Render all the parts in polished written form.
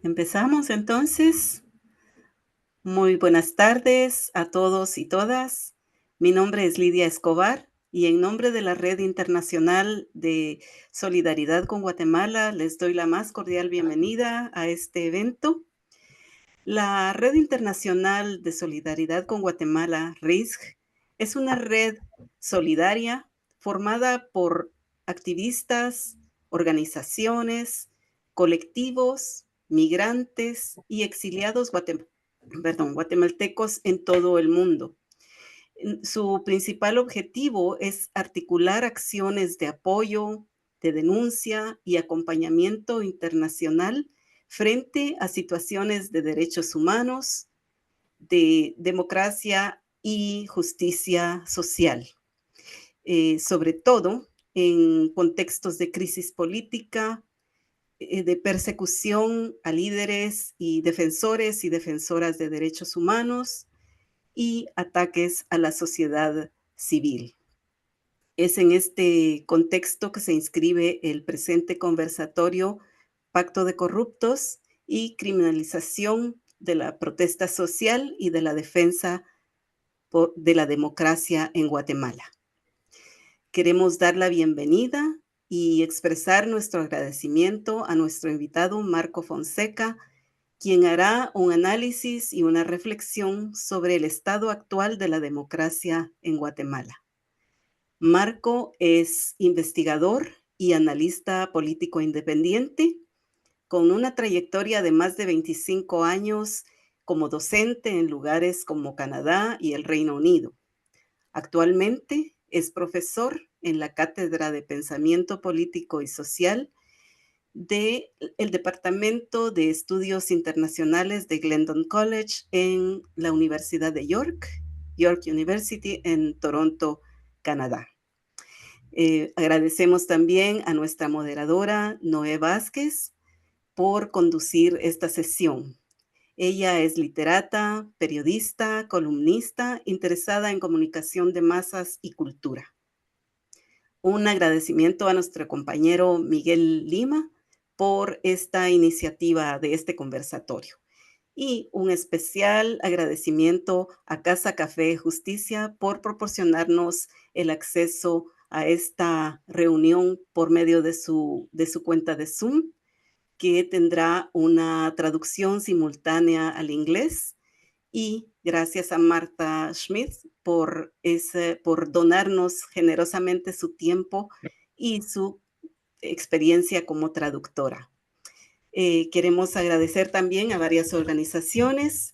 Empezamos entonces. Muy buenas tardes a todos y todas. Mi nombre es Lidia Escobar y en nombre de la Red Internacional de Solidaridad con Guatemala les doy la más cordial bienvenida a este evento. La Red Internacional de Solidaridad con Guatemala, RISG, es una red solidaria formada por activistas, organizaciones, colectivos, migrantes y exiliados guatemaltecos en todo el mundo. Su principal objetivo es articular acciones de apoyo, de denuncia y acompañamiento internacional frente a situaciones de derechos humanos, de democracia y justicia social, sobre todo en contextos de crisis política, de persecución a líderes y defensoras de derechos humanos y ataques a la sociedad civil. Es en este contexto que se inscribe el presente conversatorio Pacto de Corruptos y Criminalización de la Protesta Social y de la Defensa de la Democracia en Guatemala. Queremos dar la bienvenida y expresar nuestro agradecimiento a nuestro invitado Marco Fonseca, quien hará un análisis y una reflexión sobre el estado actual de la democracia en Guatemala. Marco es investigador y analista político independiente, con una trayectoria de más de 25 años como docente en lugares como Canadá y el Reino Unido. Actualmente es profesor en la Cátedra de Pensamiento Político y Social del Departamento de Estudios Internacionales de Glendon College en la Universidad de York, York University en Toronto, Canadá. Agradecemos también a nuestra moderadora, Noé Vázquez, por conducir esta sesión. Ella es literata, periodista, columnista, interesada en comunicación de masas y cultura. Un agradecimiento a nuestro compañero Miguel Lima por esta iniciativa de este conversatorio. Y un especial agradecimiento a Casa Café Justicia por proporcionarnos el acceso a esta reunión por medio de su cuenta de Zoom, que tendrá una traducción simultánea al inglés. Y gracias a Marta Schmidt por donarnos generosamente su tiempo y su experiencia como traductora. Queremos agradecer también a varias organizaciones,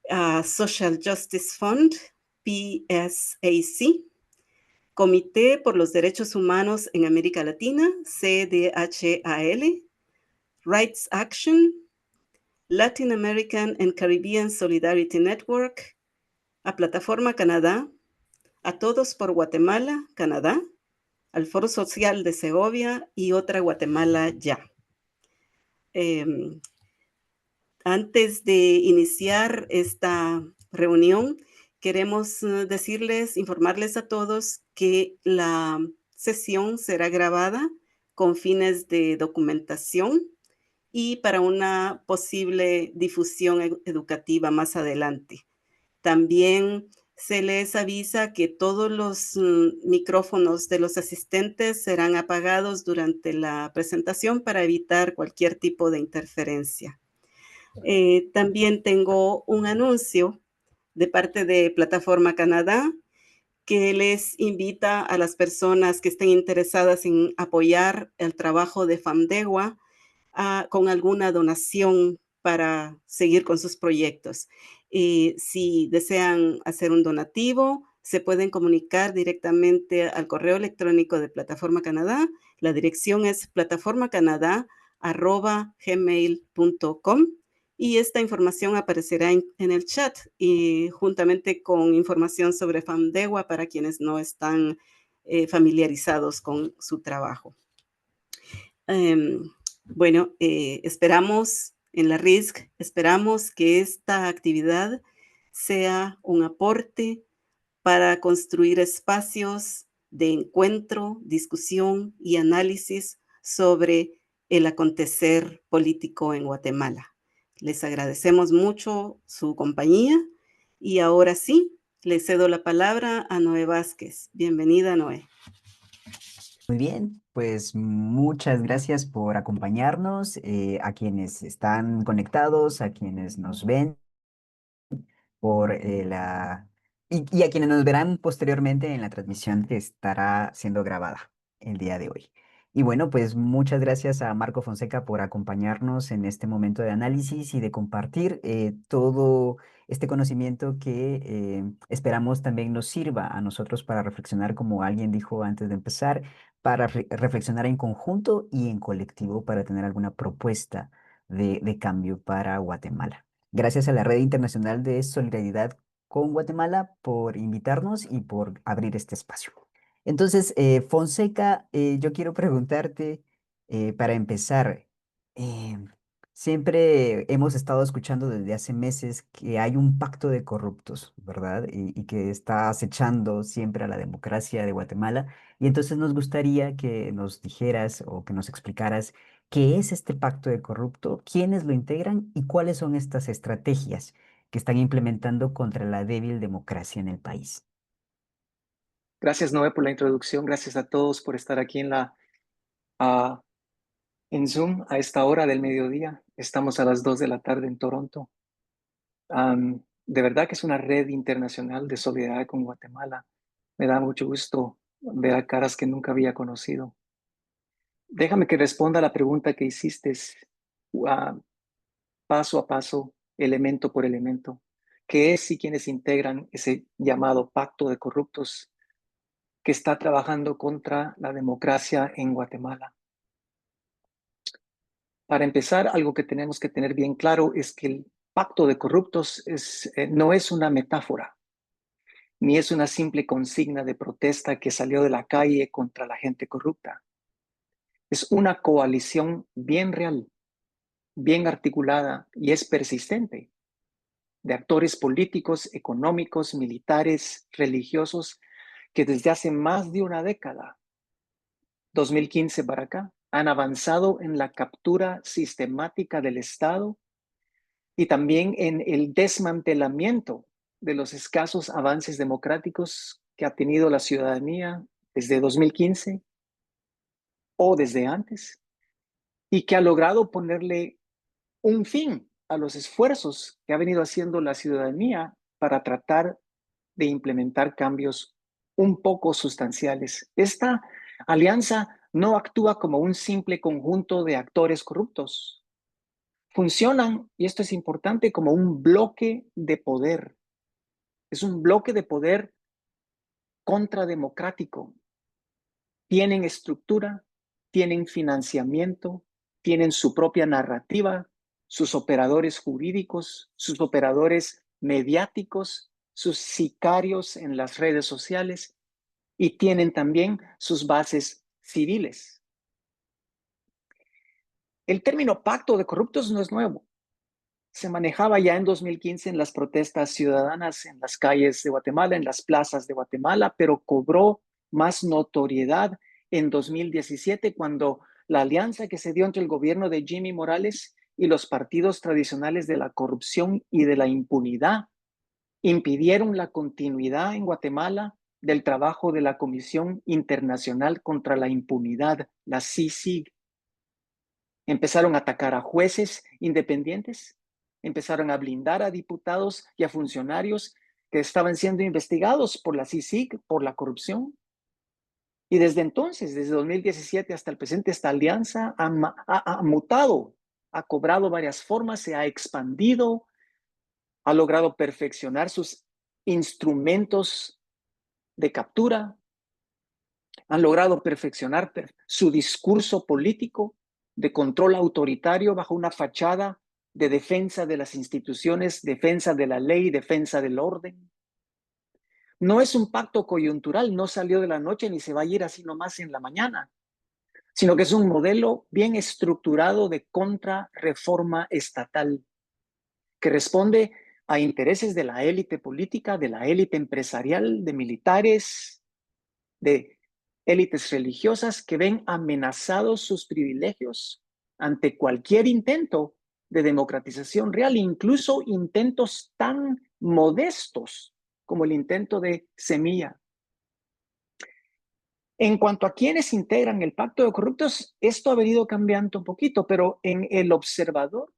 a Social Justice Fund, PSAC, Comité por los Derechos Humanos en América Latina, CDHAL, Rights Action, Latin American and Caribbean Solidarity Network, a Plataforma Canadá, a Todos por Guatemala, Canadá, al Foro Social de Segovia y Otra Guatemala Ya. Antes de iniciar esta reunión, queremos informarles a todos que la sesión será grabada con fines de documentación y para una posible difusión educativa más adelante. También se les avisa que todos los micrófonos de los asistentes serán apagados durante la presentación para evitar cualquier tipo de interferencia. También tengo un anuncio de parte de Plataforma Canadá que les invita a las personas que estén interesadas en apoyar el trabajo de FAMDEGUA con alguna donación para seguir con sus proyectos. Si desean hacer un donativo, se pueden comunicar directamente al correo electrónico de Plataforma Canadá. La dirección es plataformacanadá@gmail.com y esta información aparecerá en el chat y juntamente con información sobre FAMDEGUA para quienes no están familiarizados con su trabajo. Bueno, esperamos en la RISC, esperamos que esta actividad sea un aporte para construir espacios de encuentro, discusión y análisis sobre el acontecer político en Guatemala. Les agradecemos mucho su compañía y ahora sí, le cedo la palabra a Noé Vázquez. Bienvenida, Noé. Muy bien, pues muchas gracias por acompañarnos, a quienes están conectados, a quienes nos ven por y a quienes nos verán posteriormente en la transmisión que estará siendo grabada el día de hoy. Y bueno, pues muchas gracias a Marco Fonseca por acompañarnos en este momento de análisis y de compartir todo este conocimiento que esperamos también nos sirva a nosotros para reflexionar, como alguien dijo antes de empezar, para reflexionar en conjunto y en colectivo para tener alguna propuesta de cambio para Guatemala. Gracias a la Red Internacional de Solidaridad con Guatemala por invitarnos y por abrir este espacio. Entonces, Fonseca, yo quiero preguntarte, para empezar, eh, siempre hemos estado escuchando desde hace meses que hay un pacto de corruptos, ¿verdad? Y que está acechando siempre a la democracia de Guatemala. Y entonces nos gustaría que nos dijeras o que nos explicaras qué es este pacto de corrupto, quiénes lo integran y cuáles son estas estrategias que están implementando contra la débil democracia en el país. Gracias, Noé, por la introducción. Gracias a todos por estar aquí ah, en Zoom a esta hora del mediodía. Estamos a las 2 de la tarde en Toronto. De verdad que es una red internacional de solidaridad con Guatemala. Me da mucho gusto ver a caras que nunca había conocido. Déjame que responda a la pregunta que hiciste, ah, paso a paso, elemento por elemento. ¿Qué es y quiénes integran ese llamado pacto de corruptos que está trabajando contra la democracia en Guatemala? Para empezar, algo que tenemos que tener bien claro es que el pacto de corruptos no es una metáfora, ni es una simple consigna de protesta que salió de la calle contra la gente corrupta. Es una coalición bien real, bien articulada y es persistente de actores políticos, económicos, militares, religiosos, que desde hace más de una década, 2015 para acá, han avanzado en la captura sistemática del Estado y también en el desmantelamiento de los escasos avances democráticos que ha tenido la ciudadanía desde 2015 o desde antes, y que ha logrado ponerle un fin a los esfuerzos que ha venido haciendo la ciudadanía para tratar de implementar cambios un poco sustanciales. Esta alianza no actúa como un simple conjunto de actores corruptos. Funcionan, y esto es importante, como un bloque de poder. Es un bloque de poder contrademocrático. Tienen estructura, tienen financiamiento, tienen su propia narrativa, sus operadores jurídicos, sus operadores mediáticos, sus sicarios en las redes sociales y tienen también sus bases civiles. El término pacto de corruptos no es nuevo. Se manejaba ya en 2015 en las protestas ciudadanas en las calles de Guatemala, en las plazas de Guatemala, pero cobró más notoriedad en 2017 cuando la alianza que se dio entre el gobierno de Jimmy Morales y los partidos tradicionales de la corrupción y de la impunidad impidieron la continuidad en Guatemala del trabajo de la Comisión Internacional contra la Impunidad, la CICIG. Empezaron a atacar a jueces independientes, empezaron a blindar a diputados y a funcionarios que estaban siendo investigados por la CICIG, por la corrupción. Y desde entonces, desde 2017 hasta el presente, esta alianza ha mutado, ha cobrado varias formas, se ha expandido, ha logrado perfeccionar sus instrumentos de captura, han logrado perfeccionar su discurso político de control autoritario bajo una fachada de defensa de las instituciones, defensa de la ley, defensa del orden. No es un pacto coyuntural, no salió de la noche ni se va a ir así nomás en la mañana, sino que es un modelo bien estructurado de contrarreforma estatal que responde a intereses de la élite política, de la élite empresarial, de militares, de élites religiosas que ven amenazados sus privilegios ante cualquier intento de democratización real, incluso intentos tan modestos como el intento de Semilla. En cuanto a quienes integran el Pacto de Corruptos, esto ha venido cambiando un poquito, pero en El Observador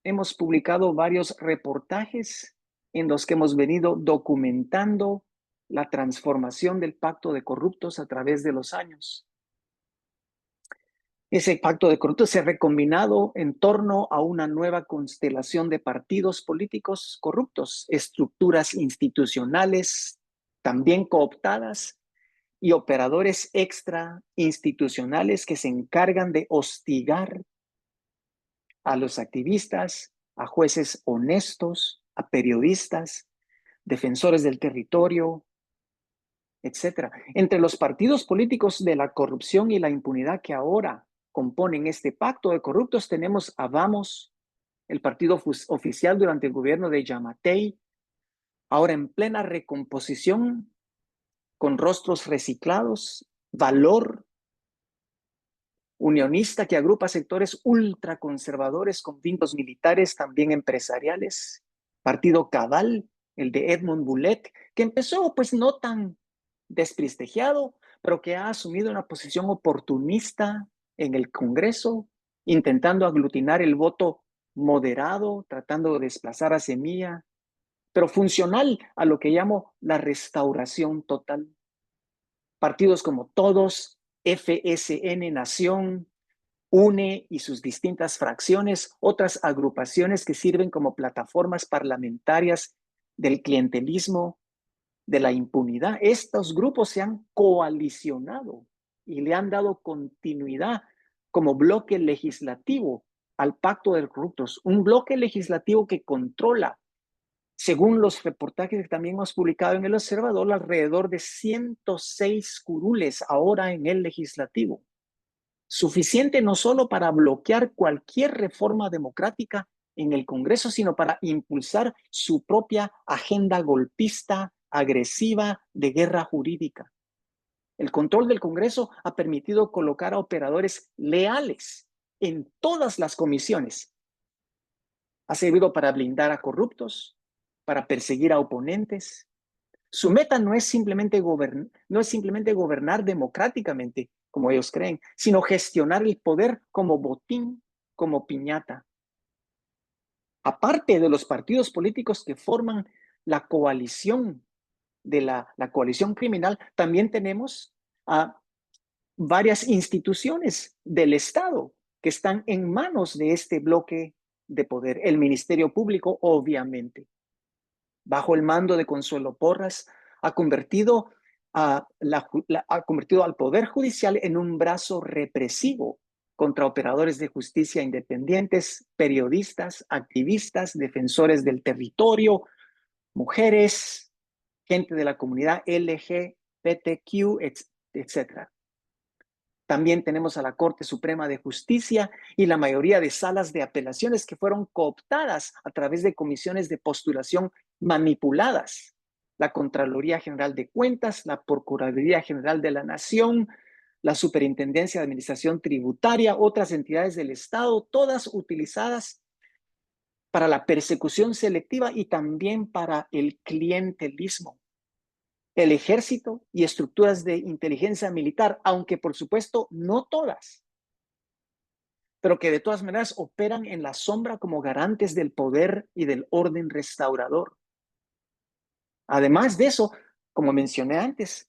hemos publicado varios reportajes en los que hemos venido documentando la transformación del Pacto de Corruptos a través de los años. Ese Pacto de Corruptos se ha recombinado en torno a una nueva constelación de partidos políticos corruptos, estructuras institucionales también cooptadas y operadores extrainstitucionales que se encargan de hostigar a los activistas, a jueces honestos, a periodistas, defensores del territorio, etc. Entre los partidos políticos de la corrupción y la impunidad que ahora componen este pacto de corruptos tenemos a Vamos, el partido oficial durante el gobierno de Yamatei, ahora en plena recomposición, con rostros reciclados, Valor, unionista que agrupa sectores ultraconservadores con vínculos militares, también empresariales. Partido Cabal, el de Edmond Boulet, que empezó pues no tan desprestigiado, pero que ha asumido una posición oportunista en el Congreso, intentando aglutinar el voto moderado, tratando de desplazar a Semilla, pero funcional a lo que llamo la restauración total. Partidos como Todos, FSN Nación, UNE y sus distintas fracciones, otras agrupaciones que sirven como plataformas parlamentarias del clientelismo, de la impunidad. Estos grupos se han coalicionado y le han dado continuidad como bloque legislativo al Pacto de Corruptos, un bloque legislativo que controla, según los reportajes que también hemos publicado en El Observador, alrededor de 106 curules ahora en el legislativo. Suficiente no solo para bloquear cualquier reforma democrática en el Congreso, sino para impulsar su propia agenda golpista, agresiva, de guerra jurídica. El control del Congreso ha permitido colocar a operadores leales en todas las comisiones. Ha servido para blindar a corruptos, para perseguir a oponentes. Su meta no es simplemente gobernar democráticamente, como ellos creen, sino gestionar el poder como botín, como piñata. Aparte de los partidos políticos que forman la coalición de la coalición criminal, también tenemos a varias instituciones del Estado que están en manos de este bloque de poder. El Ministerio Público, obviamente, bajo el mando de Consuelo Porras, ha convertido al Poder Judicial en un brazo represivo contra operadores de justicia independientes, periodistas, activistas, defensores del territorio, mujeres, gente de la comunidad LGBTQ, etc. También tenemos a la Corte Suprema de Justicia y la mayoría de salas de apelaciones que fueron cooptadas a través de comisiones de postulación manipuladas. La Contraloría General de Cuentas, la Procuraduría General de la Nación, la Superintendencia de Administración Tributaria, otras entidades del Estado, todas utilizadas para la persecución selectiva y también para el clientelismo. El ejército y estructuras de inteligencia militar, aunque por supuesto no todas, pero que de todas maneras operan en la sombra como garantes del poder y del orden restaurador. Además de eso, como mencioné antes,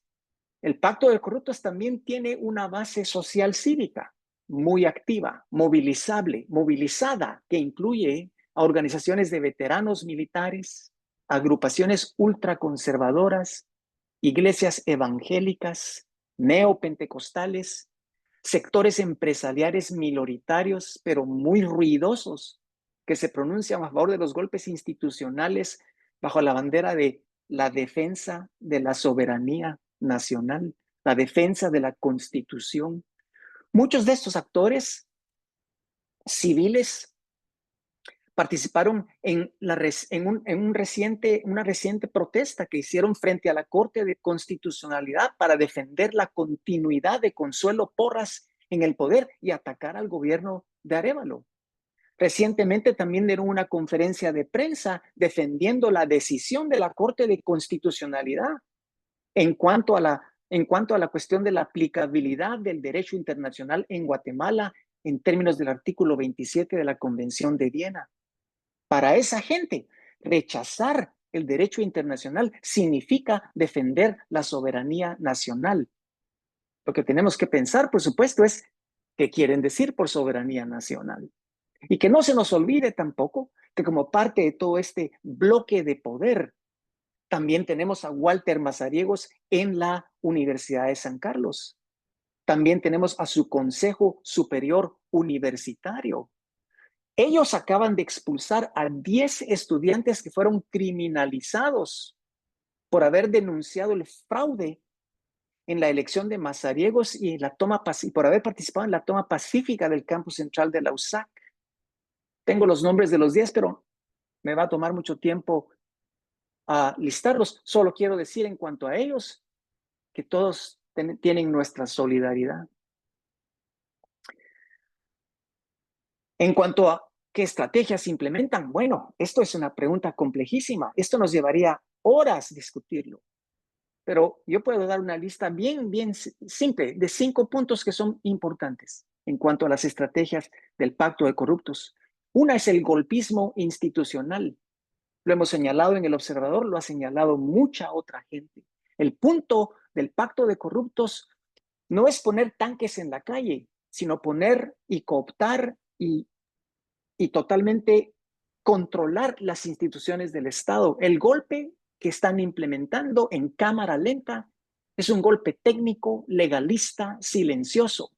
el Pacto de Corruptos también tiene una base social cívica muy activa, movilizada, que incluye a organizaciones de veteranos militares, agrupaciones ultraconservadoras, iglesias evangélicas, neopentecostales, sectores empresariales minoritarios, pero muy ruidosos, que se pronuncian a favor de los golpes institucionales bajo la bandera de la defensa de la soberanía nacional, la defensa de la Constitución. Muchos de estos actores civiles participaron en una reciente protesta que hicieron frente a la Corte de Constitucionalidad para defender la continuidad de Consuelo Porras en el poder y atacar al gobierno de Arévalo. Recientemente también dieron una conferencia de prensa defendiendo la decisión de la Corte de Constitucionalidad en cuanto a la cuestión de la aplicabilidad del derecho internacional en Guatemala en términos del artículo 27 de la Convención de Viena. Para esa gente, rechazar el derecho internacional significa defender la soberanía nacional. Lo que tenemos que pensar, por supuesto, es qué quieren decir por soberanía nacional. Y que no se nos olvide tampoco que como parte de todo este bloque de poder, también tenemos a Walter Mazariegos en la Universidad de San Carlos. También tenemos a su Consejo Superior Universitario. Ellos acaban de expulsar a 10 estudiantes que fueron criminalizados por haber denunciado el fraude en la elección de Mazariegos y por haber participado en la toma pacífica del campus central de la USAC. Tengo los nombres de los 10, pero me va a tomar mucho tiempo a listarlos. Solo quiero decir en cuanto a ellos que todos tienen nuestra solidaridad. En cuanto a qué estrategias implementan, bueno, esto es una pregunta complejísima. Esto nos llevaría horas discutirlo. Pero yo puedo dar una lista bien simple de 5 puntos que son importantes en cuanto a las estrategias del Pacto de Corruptos. Una es el golpismo institucional. Lo hemos señalado en El Observador, lo ha señalado mucha otra gente. El punto del Pacto de Corruptos no es poner tanques en la calle, sino poner y cooptar y totalmente controlar las instituciones del Estado. El golpe que están implementando en cámara lenta es un golpe técnico, legalista, silencioso.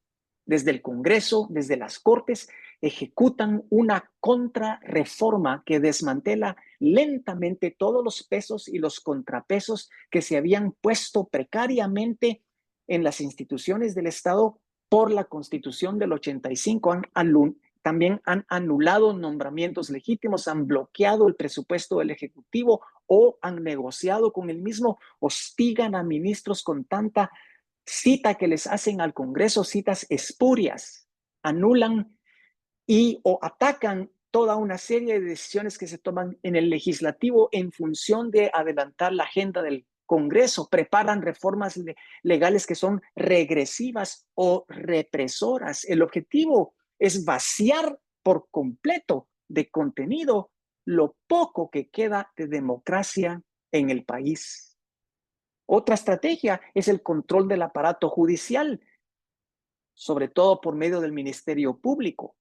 Desde el Congreso, desde las Cortes, ejecutan una contrarreforma que desmantela lentamente todos los pesos y los contrapesos que se habían puesto precariamente en las instituciones del Estado por la Constitución del 85. También han anulado nombramientos legítimos, han bloqueado el presupuesto del Ejecutivo o han negociado con el mismo, hostigan a ministros con tanta cita que les hacen al Congreso, citas espurias, anulan o atacan toda una serie de decisiones que se toman en el legislativo en función de adelantar la agenda del Congreso, preparan reformas legales que son regresivas o represoras. El objetivo es vaciar por completo de contenido lo poco que queda de democracia en el país. Otra estrategia es el control del aparato judicial, sobre todo por medio del Ministerio Público.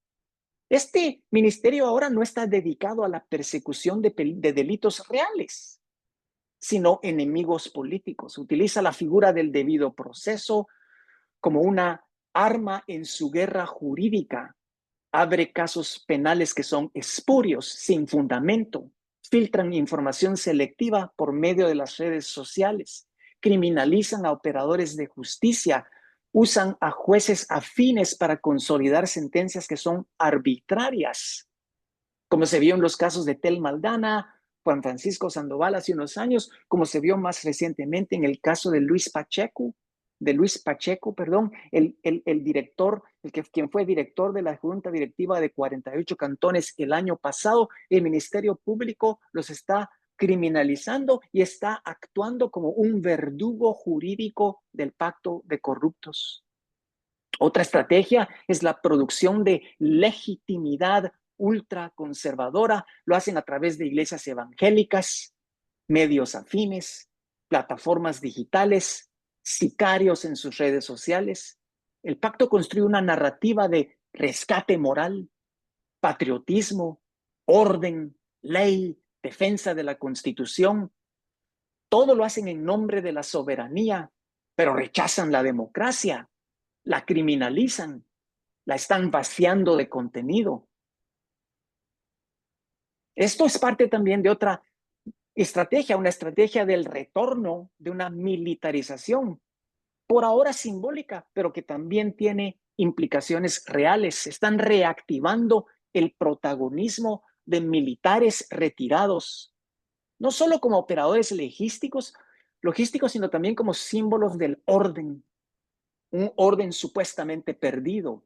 Este ministerio ahora no está dedicado a la persecución de delitos reales, sino enemigos políticos. Utiliza la figura del debido proceso como una arma en su guerra jurídica. Abre casos penales que son espurios, sin fundamento. Filtran información selectiva por medio de las redes sociales. Criminalizan a operadores de justicia. Usan a jueces afines para consolidar sentencias que son arbitrarias, como se vio en los casos de Tel Maldana, Juan Francisco Sandoval hace unos años, como se vio más recientemente en el caso de Luis Pacheco, el director, quien fue director de la Junta Directiva de 48 cantones el año pasado. El Ministerio Público los está criminalizando y está actuando como un verdugo jurídico del Pacto de Corruptos. Otra estrategia es la producción de legitimidad ultraconservadora. Lo hacen a través de iglesias evangélicas, medios afines, plataformas digitales, sicarios en sus redes sociales. El pacto construye una narrativa de rescate moral, patriotismo, orden, ley, defensa de la Constitución. Todo lo hacen en nombre de la soberanía, pero rechazan la democracia, la criminalizan, la están vaciando de contenido. Esto es parte también de otra estrategia, una estrategia del retorno de una militarización, por ahora simbólica, pero que también tiene implicaciones reales. Están reactivando el protagonismo de militares retirados, no solo como operadores logísticos, sino también como símbolos del orden, un orden supuestamente perdido.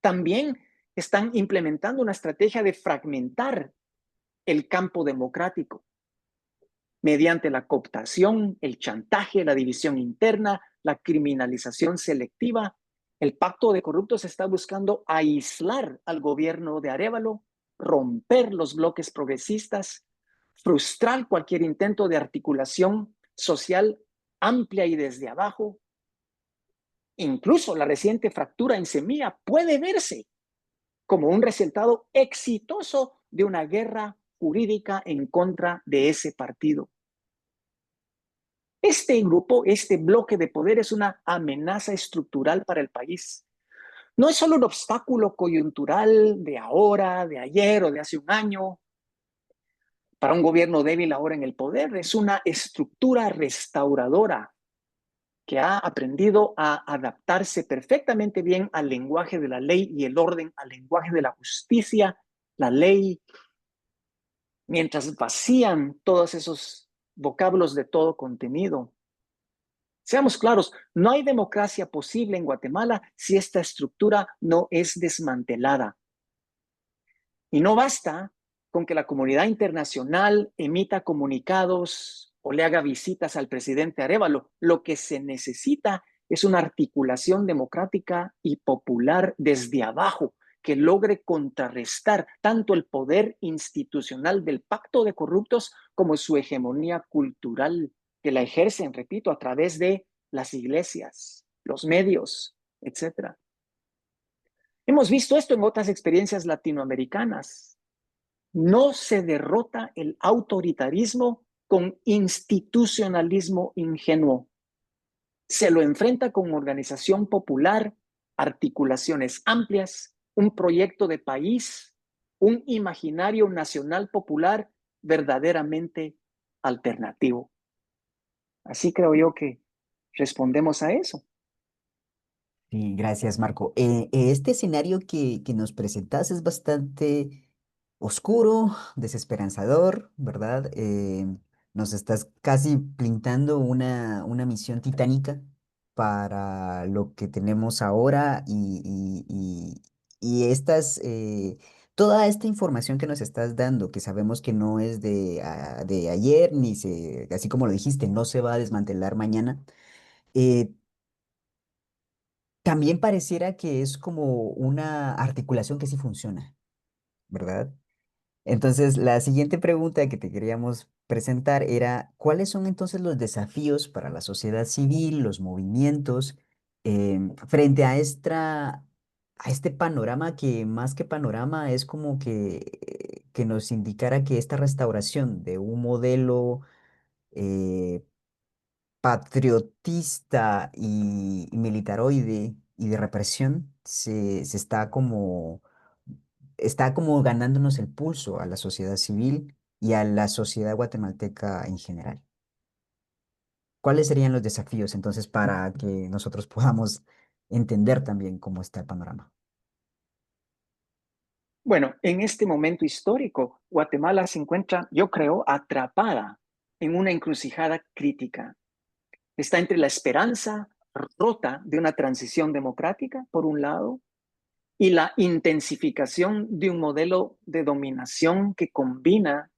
También están implementando una estrategia de fragmentar el campo democrático mediante la cooptación, el chantaje, la división interna, la criminalización selectiva. El pacto de corruptos está buscando aislar al gobierno de Arévalo, romper los bloques progresistas, frustrar cualquier intento de articulación social amplia y desde abajo. Incluso la reciente fractura en Semilla puede verse como un resultado exitoso de una guerra jurídica en contra de ese partido. Este grupo, este bloque de poder es una amenaza estructural para el país. No es solo un obstáculo coyuntural de ahora, de ayer o de hace un año, para un gobierno débil ahora en el poder. Es una estructura restauradora que ha aprendido a adaptarse perfectamente bien al lenguaje de la ley y el orden, al lenguaje de la justicia, la ley, mientras vacían todos esos vocablos de todo contenido. Seamos claros, no hay democracia posible en Guatemala si esta estructura no es desmantelada. Y no basta con que la comunidad internacional emita comunicados o le haga visitas al presidente Arévalo. Lo que se necesita es una articulación democrática y popular desde abajo que logre contrarrestar tanto el poder institucional del pacto de corruptos como su hegemonía cultural, que la ejercen, repito, a través de las iglesias, los medios, etc. Hemos visto esto en otras experiencias latinoamericanas. No se derrota el autoritarismo con institucionalismo ingenuo. Se lo enfrenta con organización popular, articulaciones amplias, un proyecto de país, un imaginario nacional popular verdaderamente alternativo. Así creo yo que respondemos a eso. Sí, gracias, Marco. Este escenario que nos presentas es bastante oscuro, desesperanzador, ¿verdad? Nos estás casi pintando una misión titánica para lo que tenemos ahora y toda esta información que nos estás dando, que sabemos que no es de ayer, así como lo dijiste, no se va a desmantelar mañana. eh, También pareciera que es como una articulación que sí funciona, ¿verdad? Entonces, la siguiente pregunta que te queríamos presentar era, ¿cuáles son entonces los desafíos para la sociedad civil, los movimientos, frente a este panorama que más que panorama es como que nos indicara que esta restauración de un modelo eh, patriotista y militaroide y de represión está como ganándonos el pulso a la sociedad civil y a la sociedad guatemalteca en general? ¿Cuáles serían los desafíos entonces para que nosotros podamos entender también cómo está el panorama? Bueno, en este momento histórico, Guatemala se encuentra, yo creo, atrapada en una encrucijada crítica. Está entre la esperanza rota de una transición democrática, por un lado, y la intensificación de un modelo de dominación que combina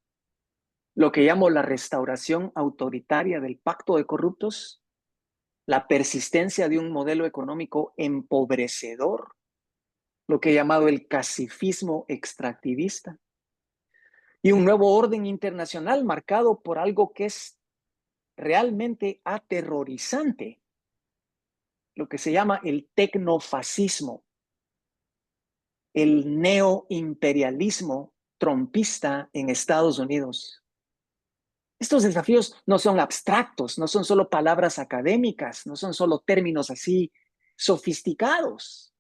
lo que llamo la restauración autoritaria del pacto de corruptos, la persistencia de un modelo económico empobrecedor, lo que he llamado el cacifismo extractivista, y un nuevo orden internacional marcado por algo que es realmente aterrorizante, lo que se llama el tecnofascismo, el neoimperialismo trompista en Estados Unidos. Estos desafíos no son abstractos, no son solo palabras académicas, no son solo términos así sofisticados,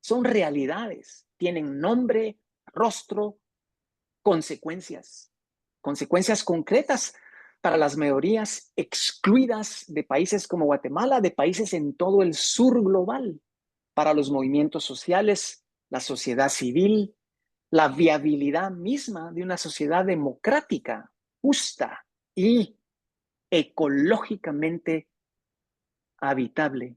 son realidades, tienen nombre, rostro, consecuencias, consecuencias concretas para las mayorías excluidas de países como Guatemala, de países en todo el sur global, para los movimientos sociales, la sociedad civil, la viabilidad misma de una sociedad democrática, justa y ecológicamente habitable.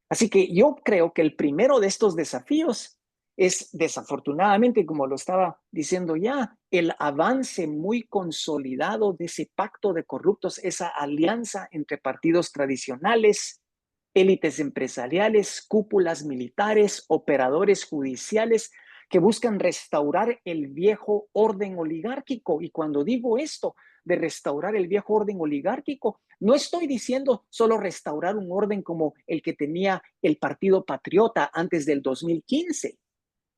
Así que yo creo que el primero de estos desafíos es desafortunadamente, como lo estaba diciendo ya, el avance muy consolidado de ese pacto de corruptos, esa alianza entre partidos tradicionales, élites empresariales, cúpulas militares, operadores judiciales que buscan restaurar el viejo orden oligárquico. Y cuando digo esto de restaurar el viejo orden oligárquico, no estoy diciendo solo restaurar un orden como el que tenía el Partido Patriota antes del 2015.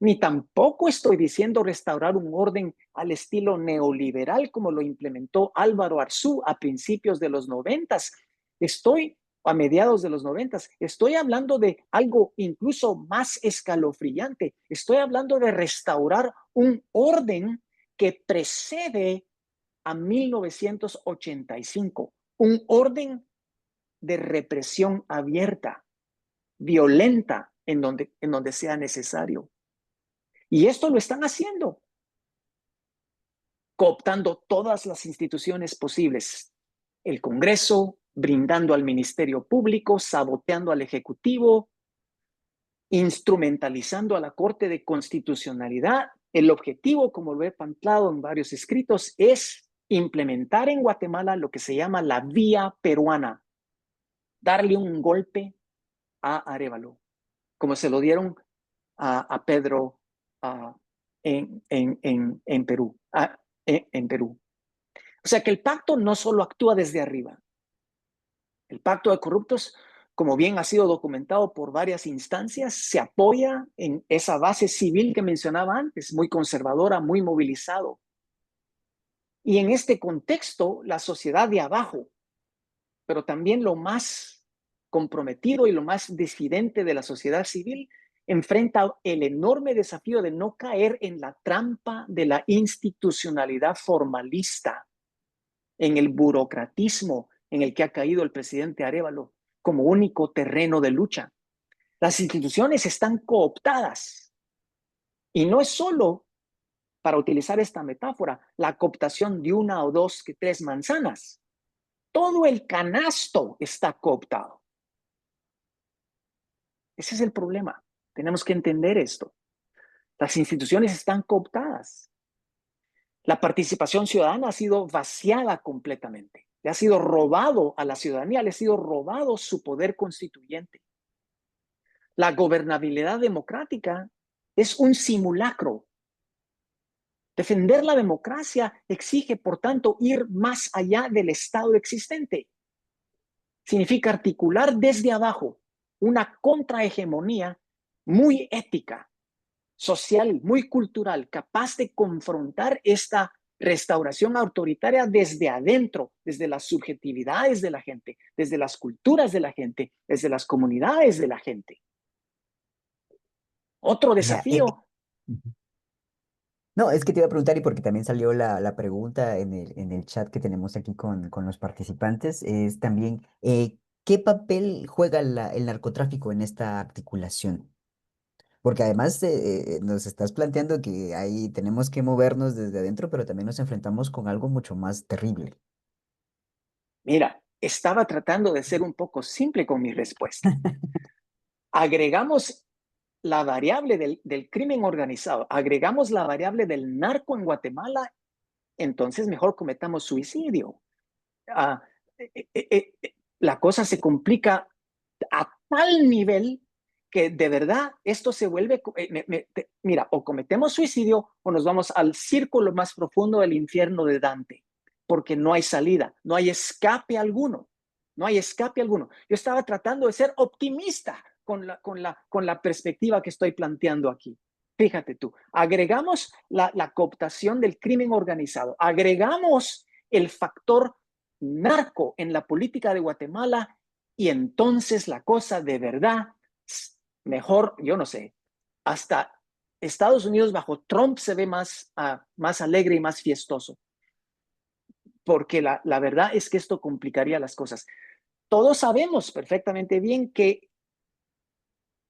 Ni tampoco estoy diciendo restaurar un orden al estilo neoliberal como lo implementó Álvaro Arzú a principios de los 90. A mediados de los 90. Estoy hablando de algo incluso más escalofriante. Estoy hablando de restaurar un orden que precede a 1985. Un orden de represión abierta, violenta, en donde sea necesario. Y esto lo están haciendo, cooptando todas las instituciones posibles. El Congreso, brindando al Ministerio Público, saboteando al Ejecutivo, instrumentalizando a la Corte de Constitucionalidad. El objetivo, como lo he planteado en varios escritos, es implementar en Guatemala lo que se llama la vía peruana, darle un golpe a Arévalo, como se lo dieron a Pedro en Perú. En Perú. O sea que el pacto no solo actúa desde arriba. El pacto de corruptos, como bien ha sido documentado por varias instancias, se apoya en esa base civil que mencionaba antes, muy conservadora, muy movilizado. Y en este contexto, la sociedad de abajo, pero también lo más comprometido y lo más disidente de la sociedad civil, enfrenta el enorme desafío de no caer en la trampa de la institucionalidad formalista, en el burocratismo en el que ha caído el presidente Arévalo como único terreno de lucha. Las instituciones están cooptadas. Y no es solo, para utilizar esta metáfora, la cooptación de una o dos que tres manzanas. Todo el canasto está cooptado. Ese es el problema. Tenemos que entender esto. Las instituciones están cooptadas. La participación ciudadana ha sido vaciada completamente. Le ha sido robado a la ciudadanía, le ha sido robado su poder constituyente. La gobernabilidad democrática es un simulacro. Defender la democracia exige, por tanto, ir más allá del Estado existente. Significa articular desde abajo una contrahegemonía muy ética, social, muy cultural, capaz de confrontar esta restauración autoritaria desde adentro, desde las subjetividades de la gente, desde las culturas de la gente, desde las comunidades de la gente. Otro Ya, desafío. ujú. No, es que te iba a preguntar, y porque también salió la pregunta en el chat que tenemos aquí con los participantes, es también, ¿qué papel juega el narcotráfico en esta articulación? Porque además nos estás planteando que ahí tenemos que movernos desde adentro, pero también nos enfrentamos con algo mucho más terrible. Mira, estaba tratando de ser un poco simple con mi respuesta. Agregamos la variable del crimen organizado, agregamos la variable del narco en Guatemala, entonces mejor cometamos suicidio. Ah, la cosa se complica a tal nivel que de verdad esto se vuelve, mira, o cometemos suicidio o nos vamos al círculo más profundo del infierno de Dante, porque no hay salida, no hay escape alguno, no hay escape alguno. Yo estaba tratando de ser optimista con la perspectiva que estoy planteando aquí. Fíjate tú, agregamos la cooptación del crimen organizado, agregamos el factor narco en la política de Guatemala y entonces la cosa de verdad, mejor, yo no sé, hasta Estados Unidos bajo Trump se ve más alegre y más fiestoso, porque la verdad es que esto complicaría las cosas. Todos sabemos perfectamente bien que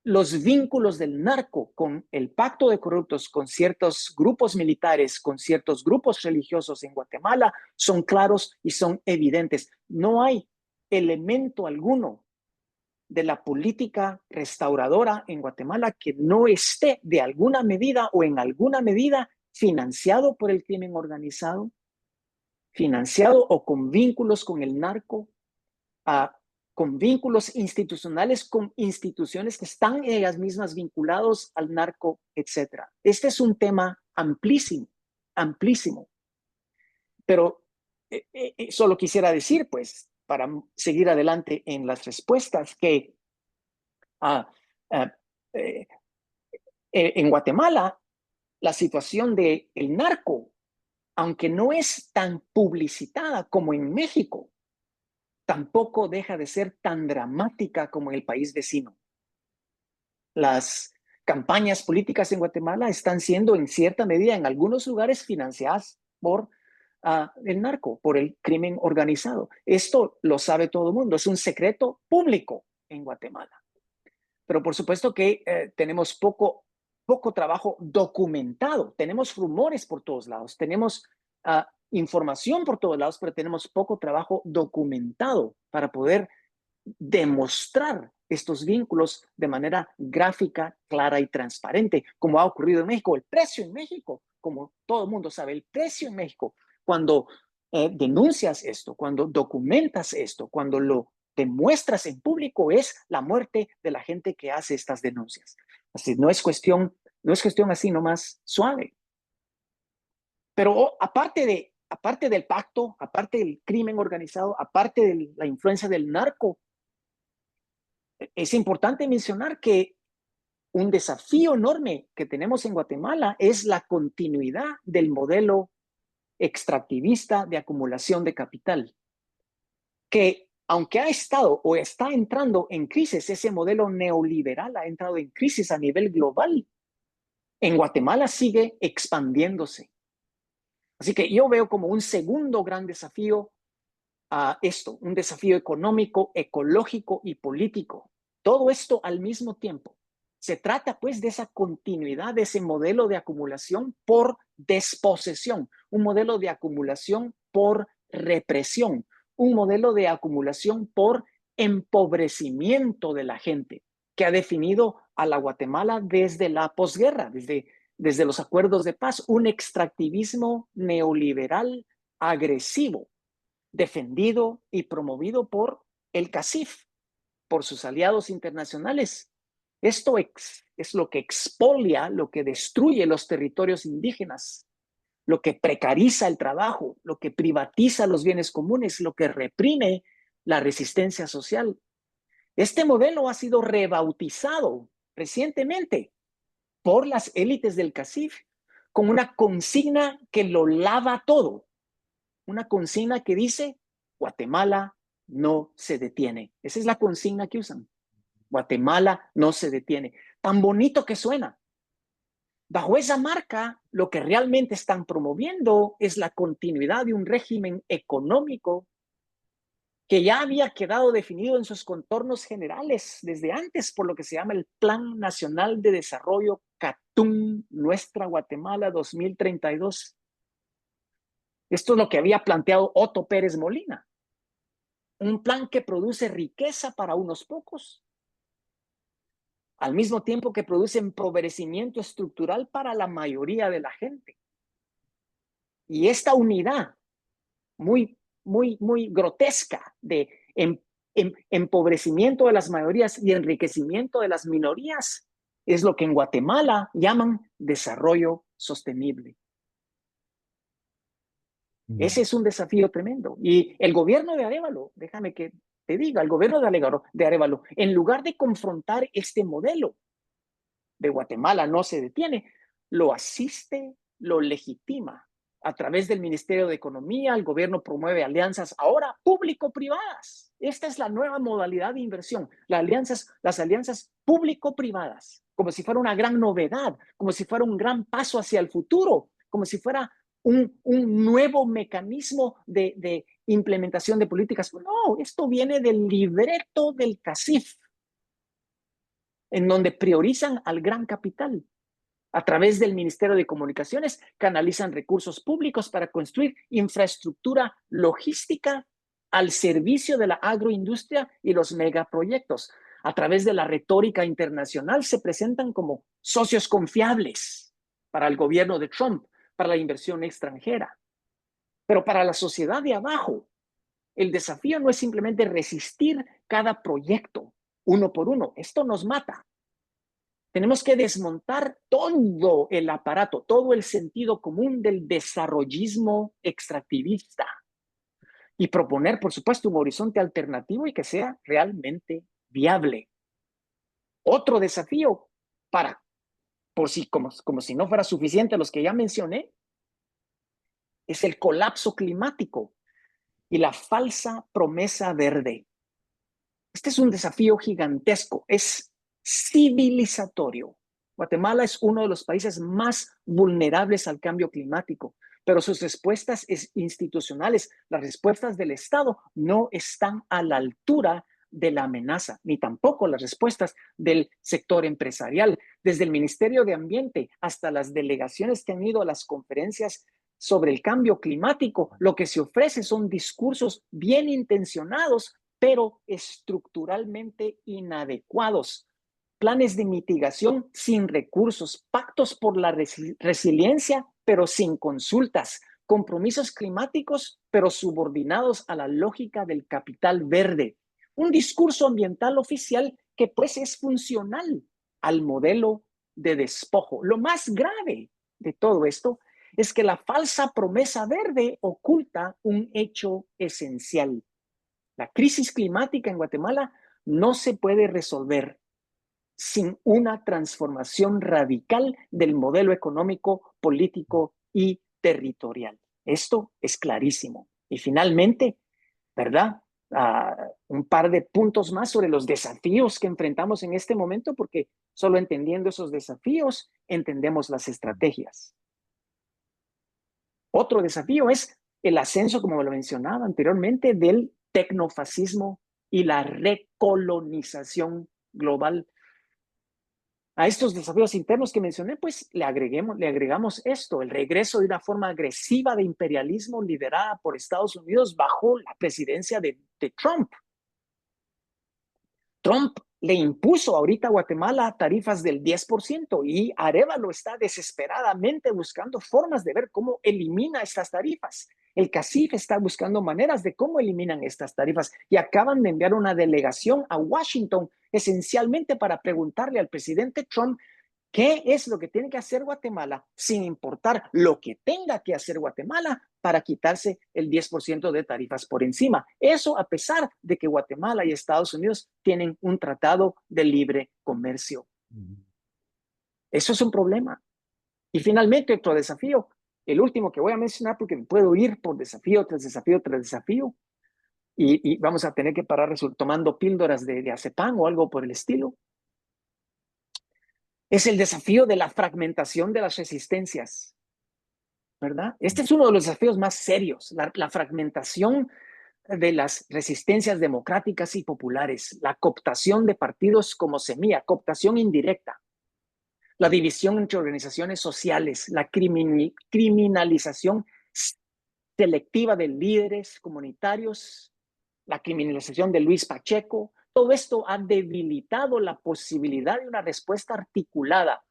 los vínculos del narco con el pacto de corruptos, con ciertos grupos militares, con ciertos grupos religiosos en Guatemala, son claros y son evidentes. No hay elemento alguno de la política restauradora en Guatemala que no esté de alguna medida o en alguna medida financiado por el crimen organizado, financiado o con vínculos con el narco, con vínculos institucionales con instituciones que están ellas mismas vinculados al narco, etc. Este es un tema amplísimo, amplísimo. Pero solo quisiera decir, pues, para seguir adelante en las respuestas, que en Guatemala la situación del narco, aunque no es tan publicitada como en México, tampoco deja de ser tan dramática como en el país vecino. Las campañas políticas en Guatemala están siendo en cierta medida en algunos lugares financiadas por el narco, por el crimen organizado. Esto lo sabe todo el mundo, es un secreto público en Guatemala. Pero por supuesto que tenemos poco trabajo documentado, tenemos rumores por todos lados, tenemos información por todos lados, pero tenemos poco trabajo documentado para poder demostrar estos vínculos de manera gráfica, clara y transparente, como ha ocurrido en México. El precio en México, como todo el mundo sabe, el precio en México, cuando denuncias esto, cuando documentas esto, cuando lo demuestras en público, es la muerte de la gente que hace estas denuncias. Así no es cuestión así nomás suave. Pero aparte del pacto, aparte del crimen organizado, aparte de la influencia del narco, es importante mencionar que un desafío enorme que tenemos en Guatemala es la continuidad del modelo extractivista de acumulación de capital, que aunque ha estado o está entrando en crisis, ese modelo neoliberal ha entrado en crisis a nivel global, en Guatemala sigue expandiéndose. Así que yo veo como un segundo gran desafío a esto, un desafío económico, ecológico y político. Todo esto al mismo tiempo. Se trata pues de esa continuidad, de ese modelo de acumulación por desposesión, un modelo de acumulación por represión, un modelo de acumulación por empobrecimiento de la gente, que ha definido a la Guatemala desde la posguerra, desde los acuerdos de paz, un extractivismo neoliberal agresivo, defendido y promovido por el CACIF, por sus aliados internacionales. Esto es lo que expolia, lo que destruye los territorios indígenas, lo que precariza el trabajo, lo que privatiza los bienes comunes, lo que reprime la resistencia social. Este modelo ha sido rebautizado recientemente por las élites del CACIF con una consigna que lo lava todo. Una consigna que dice: Guatemala no se detiene. Esa es la consigna que usan. Guatemala no se detiene. Tan bonito que suena. Bajo esa marca, lo que realmente están promoviendo es la continuidad de un régimen económico que ya había quedado definido en sus contornos generales desde antes por lo que se llama el Plan Nacional de Desarrollo CATUM, Nuestra Guatemala 2032. Esto es lo que había planteado Otto Pérez Molina. Un plan que produce riqueza para unos pocos, al mismo tiempo que produce empobrecimiento estructural para la mayoría de la gente. Y esta unidad muy grotesca de empobrecimiento de las mayorías y enriquecimiento de las minorías es lo que en Guatemala llaman desarrollo sostenible. Ese es un desafío tremendo. Y el gobierno de Arévalo, déjame que te diga, el gobierno de Arévalo, en lugar de confrontar este modelo de Guatemala no se detiene, lo asiste, lo legitima. A través del Ministerio de Economía, el gobierno promueve alianzas ahora público-privadas. Esta es la nueva modalidad de inversión, las alianzas público-privadas, como si fuera una gran novedad, como si fuera un gran paso hacia el futuro, como si fuera un nuevo mecanismo de implementación de políticas. No, esto viene del libreto del CACIF, en donde priorizan al gran capital. A través del Ministerio de Comunicaciones canalizan recursos públicos para construir infraestructura logística al servicio de la agroindustria y los megaproyectos. a través de la retórica internacional, se presentan como socios confiables para el gobierno de Trump, para la inversión extranjera. Pero para la sociedad de abajo, el desafío no es simplemente resistir cada proyecto uno por uno. Esto nos mata. Tenemos que desmontar todo el aparato, todo el sentido común del desarrollismo extractivista y proponer, por supuesto, un horizonte alternativo y que sea realmente viable. Otro desafío para, como si no fuera suficiente los que ya mencioné, es el colapso climático y la falsa promesa verde. Este es un desafío gigantesco, es civilizatorio. Guatemala es uno de los países más vulnerables al cambio climático, pero sus respuestas institucionales, las respuestas del Estado, no están a la altura de la amenaza, ni tampoco las respuestas del sector empresarial. Desde el Ministerio de Ambiente hasta las delegaciones que han ido a las conferencias sobre el cambio climático, lo que se ofrece son discursos bien intencionados, pero estructuralmente inadecuados. Planes de mitigación sin recursos, pactos por la resiliencia, pero sin consultas, compromisos climáticos, pero subordinados a la lógica del capital verde. Un discurso ambiental oficial que pues es funcional al modelo de despojo. Lo más grave de todo esto es que la falsa promesa verde oculta un hecho esencial. La crisis climática en Guatemala no se puede resolver sin una transformación radical del modelo económico, político y territorial. Esto es clarísimo. Y finalmente, ¿verdad? Un par de puntos más sobre los desafíos que enfrentamos en este momento, porque solo entendiendo esos desafíos entendemos las estrategias. Otro desafío es el ascenso, como lo mencionaba anteriormente, del tecnofascismo y la recolonización global. A estos desafíos internos que mencioné, pues le agregamos esto, el regreso de una forma agresiva de imperialismo liderada por Estados Unidos bajo la presidencia de Trump. Trump le impuso ahorita a Guatemala tarifas del 10% y Arévalo está desesperadamente buscando formas de ver cómo elimina estas tarifas. El CACIF está buscando maneras de cómo eliminan estas tarifas y acaban de enviar una delegación a Washington esencialmente para preguntarle al presidente Trump qué es lo que tiene que hacer Guatemala sin importar lo que tenga que hacer Guatemala para quitarse el 10% de tarifas por encima. Eso a pesar de que Guatemala y Estados Unidos tienen un tratado de libre comercio. Eso es un problema. Y finalmente otro desafío, el último que voy a mencionar porque me puedo ir por desafío tras desafío tras desafío y vamos a tener que parar tomando píldoras de azepam o algo por el estilo. Es el desafío de la fragmentación de las resistencias, ¿verdad? Este es uno de los desafíos más serios, la fragmentación de las resistencias democráticas y populares, la cooptación de partidos como semilla, cooptación indirecta, la división entre organizaciones sociales, la criminalización selectiva de líderes comunitarios, la criminalización de Luis Pacheco. Todo esto ha debilitado la posibilidad de una respuesta articulada.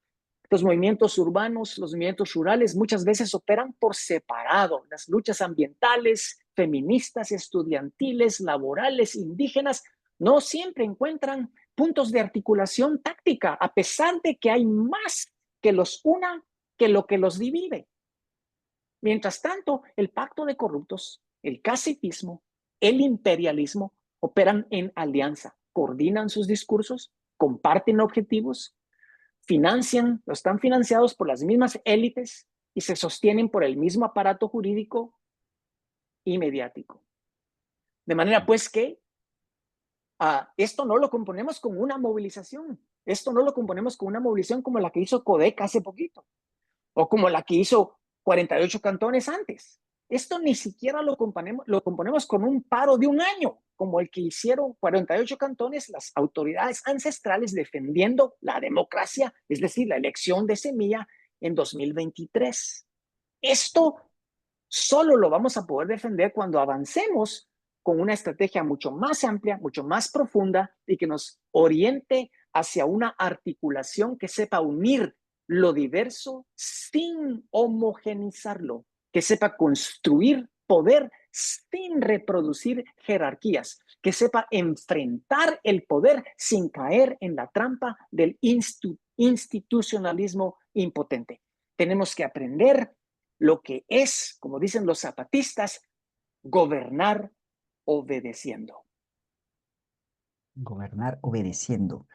Los movimientos urbanos, los movimientos rurales muchas veces operan por separado. Las luchas ambientales, feministas, estudiantiles, laborales, indígenas, no siempre encuentran puntos de articulación táctica, a pesar de que hay más que los una que lo que los divide. Mientras tanto, el pacto de corruptos, el cacifismo, el imperialismo operan en alianza, coordinan sus discursos, comparten objetivos, están financiados por las mismas élites y se sostienen por el mismo aparato jurídico y mediático. De manera pues que esto no lo componemos con una movilización, esto no lo componemos con una movilización como la que hizo Codec hace poquito, o como la que hizo 48 cantones antes. Esto ni siquiera lo componemos con un paro de un año, como el que hicieron 48 cantones las autoridades ancestrales defendiendo la democracia, es decir, la elección de semilla en 2023. Esto solo lo vamos a poder defender cuando avancemos con una estrategia mucho más amplia, mucho más profunda y que nos oriente hacia una articulación que sepa unir lo diverso sin homogenizarlo, que sepa construir poder sin reproducir jerarquías, que sepa enfrentar el poder sin caer en la trampa del institucionalismo impotente. Tenemos que aprender lo que es, como dicen los zapatistas, gobernar obedeciendo. Gobernar obedeciendo.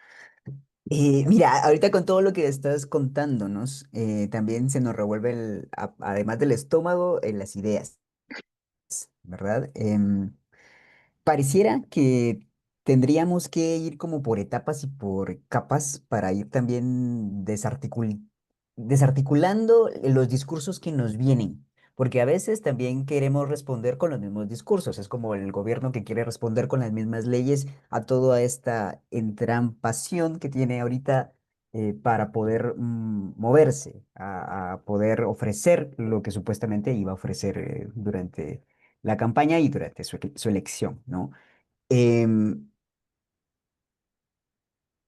Mira, ahorita con todo lo que estás contándonos, también se nos revuelve, además del estómago, las ideas, ¿verdad? Pareciera que tendríamos que ir como por etapas y por capas para ir también desarticulando los discursos que nos vienen, porque a veces también queremos responder con los mismos discursos, es como el gobierno que quiere responder con las mismas leyes a toda esta entrampación que tiene ahorita para poder moverse, a poder ofrecer lo que supuestamente iba a ofrecer durante la campaña y durante su elección, ¿no? Em,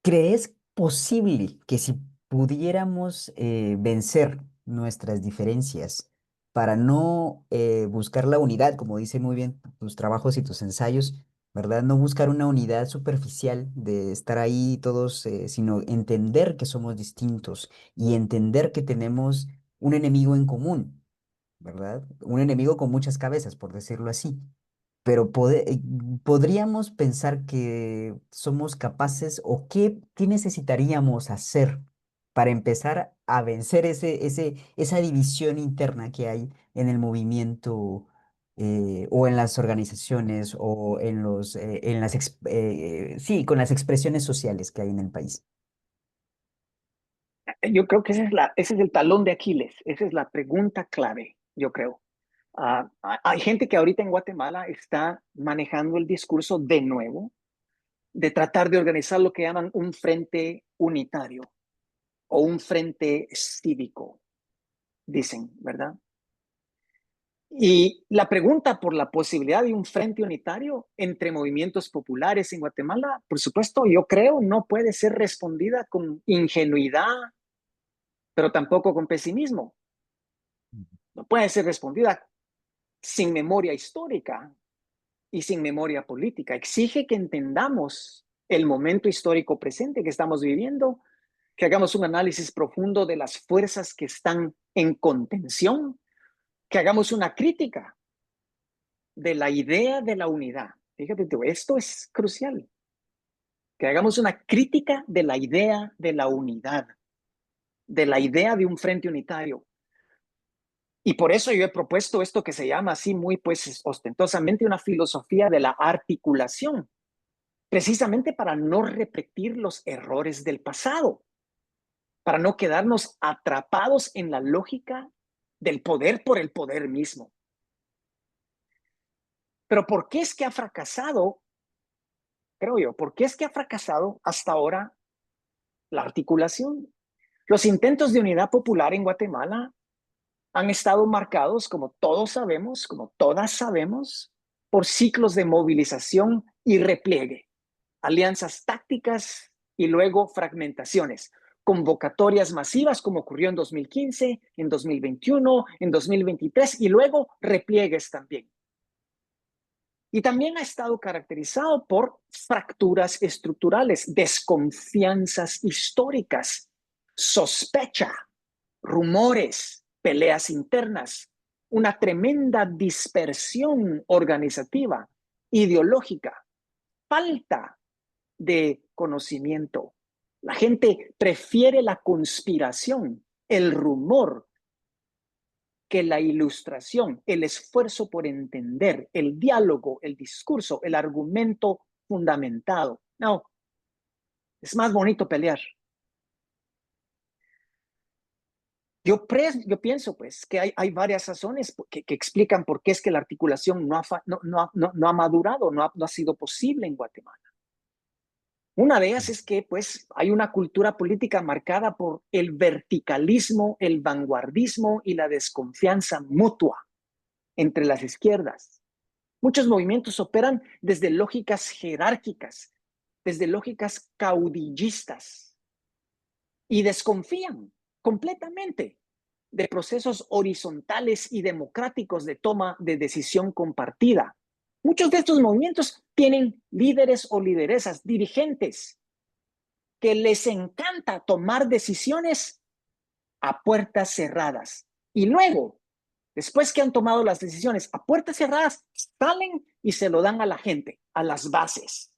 ¿Crees posible que si pudiéramos vencer nuestras diferencias para no buscar la unidad, como dicen muy bien tus trabajos y tus ensayos, ¿verdad? No buscar una unidad superficial de estar ahí todos, sino entender que somos distintos y entender que tenemos un enemigo en común, ¿verdad? Un enemigo con muchas cabezas, por decirlo así. Pero podríamos pensar que somos capaces o qué necesitaríamos hacer para empezar a vencer esa división interna que hay en el movimiento o en las organizaciones o sí, con las expresiones sociales que hay en el país. Yo creo que ese es el talón de Aquiles, esa es la pregunta clave, yo creo. Hay gente que ahorita en Guatemala está manejando el discurso de nuevo, de tratar de organizar lo que llaman un frente unitario o un frente cívico, dicen, ¿verdad? Y la pregunta por la posibilidad de un frente unitario entre movimientos populares en Guatemala, por supuesto, yo creo, no puede ser respondida con ingenuidad, pero tampoco con pesimismo. No puede ser respondida sin memoria histórica y sin memoria política. Exige que entendamos el momento histórico presente que estamos viviendo, que hagamos un análisis profundo de las fuerzas que están en contención, que hagamos una crítica de la idea de la unidad. Fíjate tú, esto es crucial. Que hagamos una crítica de la idea de la unidad, de la idea de un frente unitario. Y por eso yo he propuesto esto que se llama así muy pues ostentosamente una filosofía de la articulación, precisamente para no repetir los errores del pasado, para no quedarnos atrapados en la lógica del poder por el poder mismo. Pero ¿por qué es que ha fracasado, creo yo, por qué es que ha fracasado hasta ahora la articulación? Los intentos de unidad popular en Guatemala han estado marcados, como todos sabemos, como todas sabemos, por ciclos de movilización y repliegue, alianzas tácticas y luego fragmentaciones, convocatorias masivas como ocurrió en 2015, en 2021, en 2023 y luego repliegues también. Y también ha estado caracterizado por fracturas estructurales, desconfianzas históricas, sospecha, rumores, peleas internas, una tremenda dispersión organizativa, ideológica, falta de conocimiento. La gente prefiere la conspiración, el rumor, que la ilustración, el esfuerzo por entender, el diálogo, el discurso, el argumento fundamentado. No, es más bonito pelear. Yo pienso pues que hay varias razones que explican por qué es que la articulación no ha madurado, no ha sido posible en Guatemala. Una de ellas es que pues hay una cultura política marcada por el verticalismo, el vanguardismo y la desconfianza mutua entre las izquierdas. Muchos movimientos operan desde lógicas jerárquicas, desde lógicas caudillistas y desconfían completamente de procesos horizontales y democráticos de toma de decisión compartida. Muchos de estos movimientos tienen líderes o lideresas, dirigentes, que les encanta tomar decisiones a puertas cerradas. Y luego, después que han tomado las decisiones a puertas cerradas, salen y se lo dan a la gente, a las bases.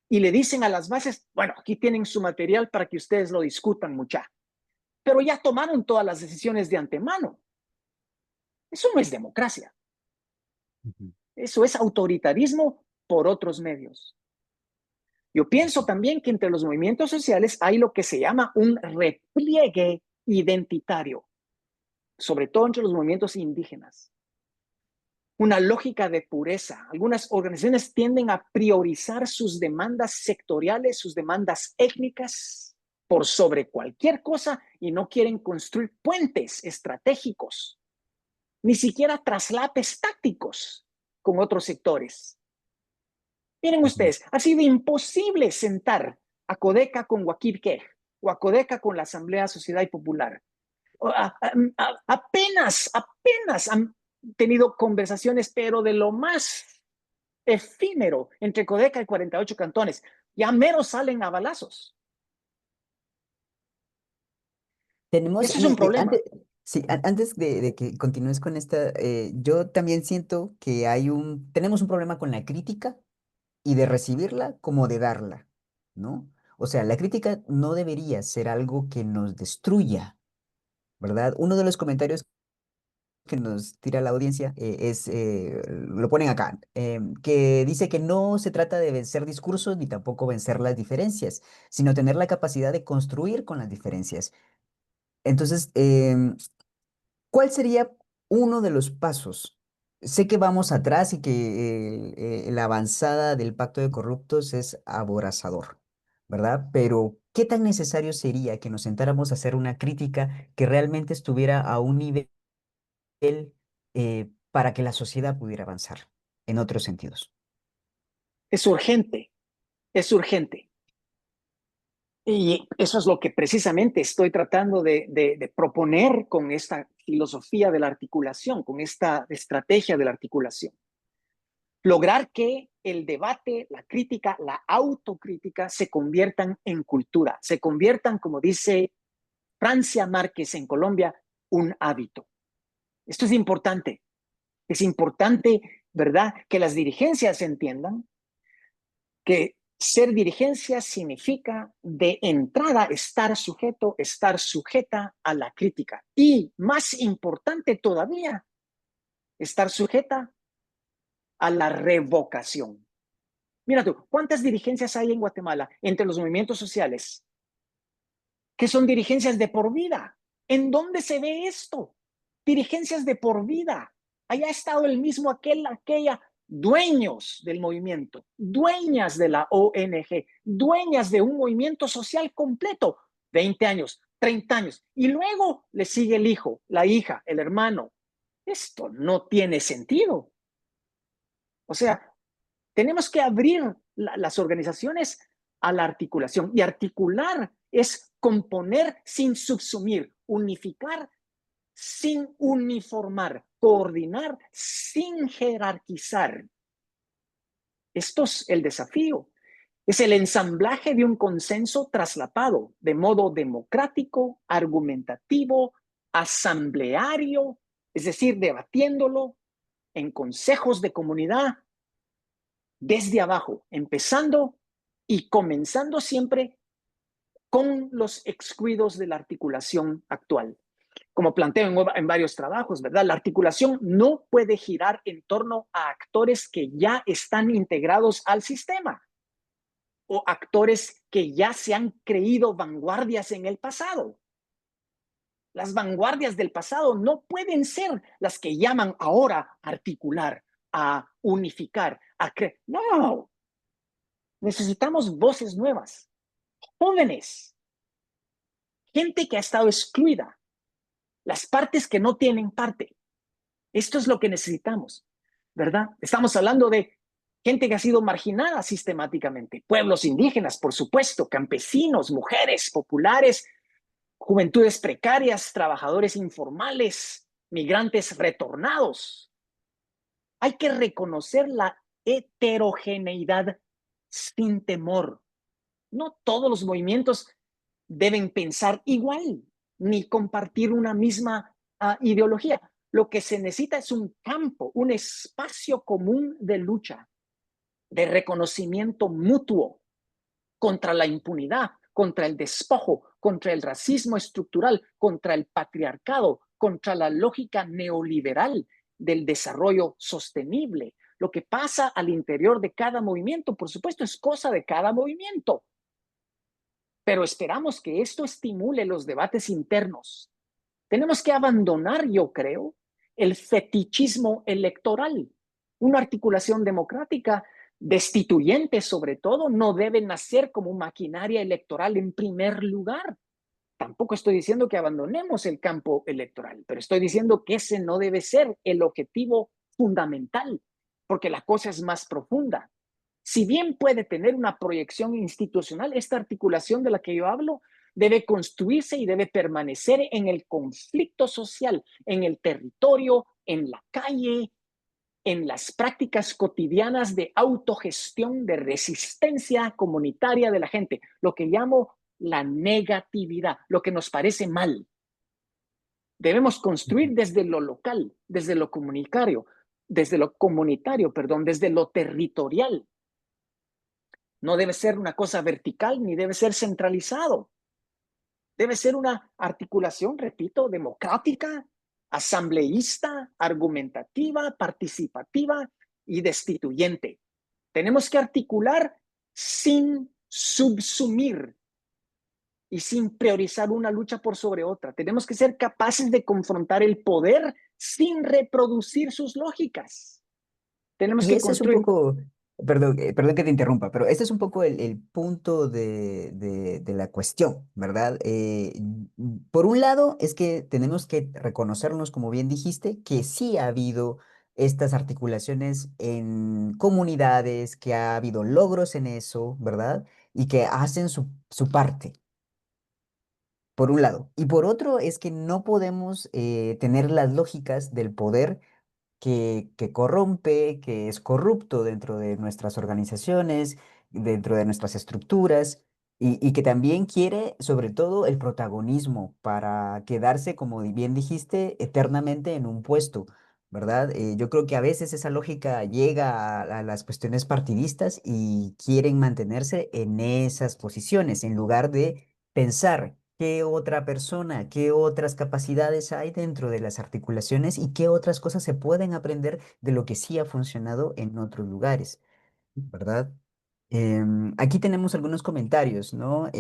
Y le dicen a las bases, bueno, aquí tienen su material para que ustedes lo discutan, mucha. Pero ya tomaron todas las decisiones de antemano. Eso no es democracia. Eso es autoritarismo por otros medios. Yo pienso también que entre los movimientos sociales hay lo que se llama un repliegue identitario, sobre todo entre los movimientos indígenas. Una lógica de pureza. Algunas organizaciones tienden a priorizar sus demandas sectoriales, sus demandas étnicas, por sobre cualquier cosa y no quieren construir puentes estratégicos, ni siquiera traslapes tácticos con otros sectores. Miren ustedes, ha sido imposible sentar a Codeca con Joaquín Quej o a Codeca con la Asamblea Sociedad Popular. Apenas han tenido conversaciones, pero de lo más efímero entre Codeca y 48 cantones. Ya mero salen a balazos. Tenemos, Eso es un problema. antes, sí, antes de que continúes con esta, yo también siento que tenemos un problema con la crítica y de recibirla como de darla, ¿no? O sea, la crítica no debería ser algo que nos destruya, ¿verdad? Uno de los comentarios que nos tira la audiencia lo ponen acá, que dice que no se trata de vencer discursos ni tampoco vencer las diferencias, sino tener la capacidad de construir con las diferencias. Entonces, ¿cuál sería uno de los pasos? Sé que vamos atrás y que la avanzada del pacto de corruptos es aborazador, ¿verdad? Pero ¿qué tan necesario sería que nos sentáramos a hacer una crítica que realmente estuviera a un nivel para que la sociedad pudiera avanzar en otros sentidos? Es urgente, es urgente. Y eso es lo que precisamente estoy tratando de proponer con esta filosofía de la articulación, con esta estrategia de la articulación. Lograr que el debate, la crítica, la autocrítica se conviertan en cultura, se conviertan, como dice Francia Márquez en Colombia, un hábito. Esto es importante, ¿verdad? Que las dirigencias entiendan que ser dirigencia significa de entrada estar sujeta a la crítica. Y más importante todavía, estar sujeta a la revocación. Mira tú, ¿cuántas dirigencias hay en Guatemala entre los movimientos sociales que son dirigencias de por vida? ¿En dónde se ve esto? Dirigencias de por vida. Allá ha estado el mismo aquella, dueños del movimiento, dueñas de la ONG, dueñas de un movimiento social completo, 20 años, 30 años, y luego le sigue el hijo, la hija, el hermano. Esto no tiene sentido. O sea, tenemos que abrir las organizaciones a la articulación, y articular es componer sin subsumir, unificar sin uniformar, coordinar sin jerarquizar. Esto es el desafío. Es el ensamblaje de un consenso traslapado de modo democrático, argumentativo, asambleario, es decir, debatiéndolo en consejos de comunidad desde abajo, empezando y comenzando siempre con los excluidos de la articulación actual. Como planteo en varios trabajos, ¿verdad? La articulación no puede girar en torno a actores que ya están integrados al sistema o actores que ya se han creído vanguardias en el pasado. Las vanguardias del pasado no pueden ser las que llaman ahora a articular, a unificar, a creer. No, necesitamos voces nuevas, jóvenes, gente que ha estado excluida, las partes que no tienen parte. Esto es lo que necesitamos. ¿verdad? Estamos hablando de gente que ha sido marginada sistemáticamente, pueblos indígenas, por supuesto, campesinos, mujeres, populares, juventudes precarias, trabajadores informales, migrantes retornados. Hay que reconocer la heterogeneidad sin temor. No todos los movimientos deben pensar igual, ni compartir una misma ideología. Lo que se necesita es un campo, un espacio común de lucha, de reconocimiento mutuo contra la impunidad, contra el despojo, contra el racismo estructural, contra el patriarcado, contra la lógica neoliberal del desarrollo sostenible. Lo que pasa al interior de cada movimiento, por supuesto, es cosa de cada movimiento. Pero esperamos que esto estimule los debates internos. Tenemos que abandonar, yo creo, el fetichismo electoral. Una articulación democrática destituyente, sobre todo, no debe nacer como maquinaria electoral en primer lugar. Tampoco estoy diciendo que abandonemos el campo electoral, pero estoy diciendo que ese no debe ser el objetivo fundamental, porque la cosa es más profunda. Si bien puede tener una proyección institucional, esta articulación de la que yo hablo debe construirse y debe permanecer en el conflicto social, en el territorio, en la calle, en las prácticas cotidianas de autogestión, de resistencia comunitaria de la gente, lo que llamo la negatividad, lo que nos parece mal. Debemos construir desde lo local, desde lo comunitario, desde lo territorial. No debe ser una cosa vertical ni debe ser centralizado. Debe ser una articulación, repito, democrática, asambleísta, argumentativa, participativa y destituyente. Tenemos que articular sin subsumir y sin priorizar una lucha por sobre otra. Tenemos que ser capaces de confrontar el poder sin reproducir sus lógicas. Tenemos Y que ese es un construir. poco, perdón que te interrumpa, pero este es un poco el punto de la cuestión, ¿verdad? Por un lado, es que tenemos que reconocernos, como bien dijiste, que sí ha habido estas articulaciones en comunidades, que ha habido logros en eso, ¿verdad? Y que hacen su parte, por un lado. Y por otro, es que no podemos tener las lógicas del poder que corrompe, que es corrupto dentro de nuestras organizaciones, dentro de nuestras estructuras, y que también quiere, sobre todo, el protagonismo para quedarse, como bien dijiste, eternamente en un puesto, ¿verdad? Yo creo que a veces esa lógica llega a las cuestiones partidistas y quieren mantenerse en esas posiciones, en lugar de pensar qué otra persona, qué otras capacidades hay dentro de las articulaciones y qué otras cosas se pueden aprender de lo que sí ha funcionado en otros lugares, ¿verdad? Aquí tenemos algunos comentarios, ¿no?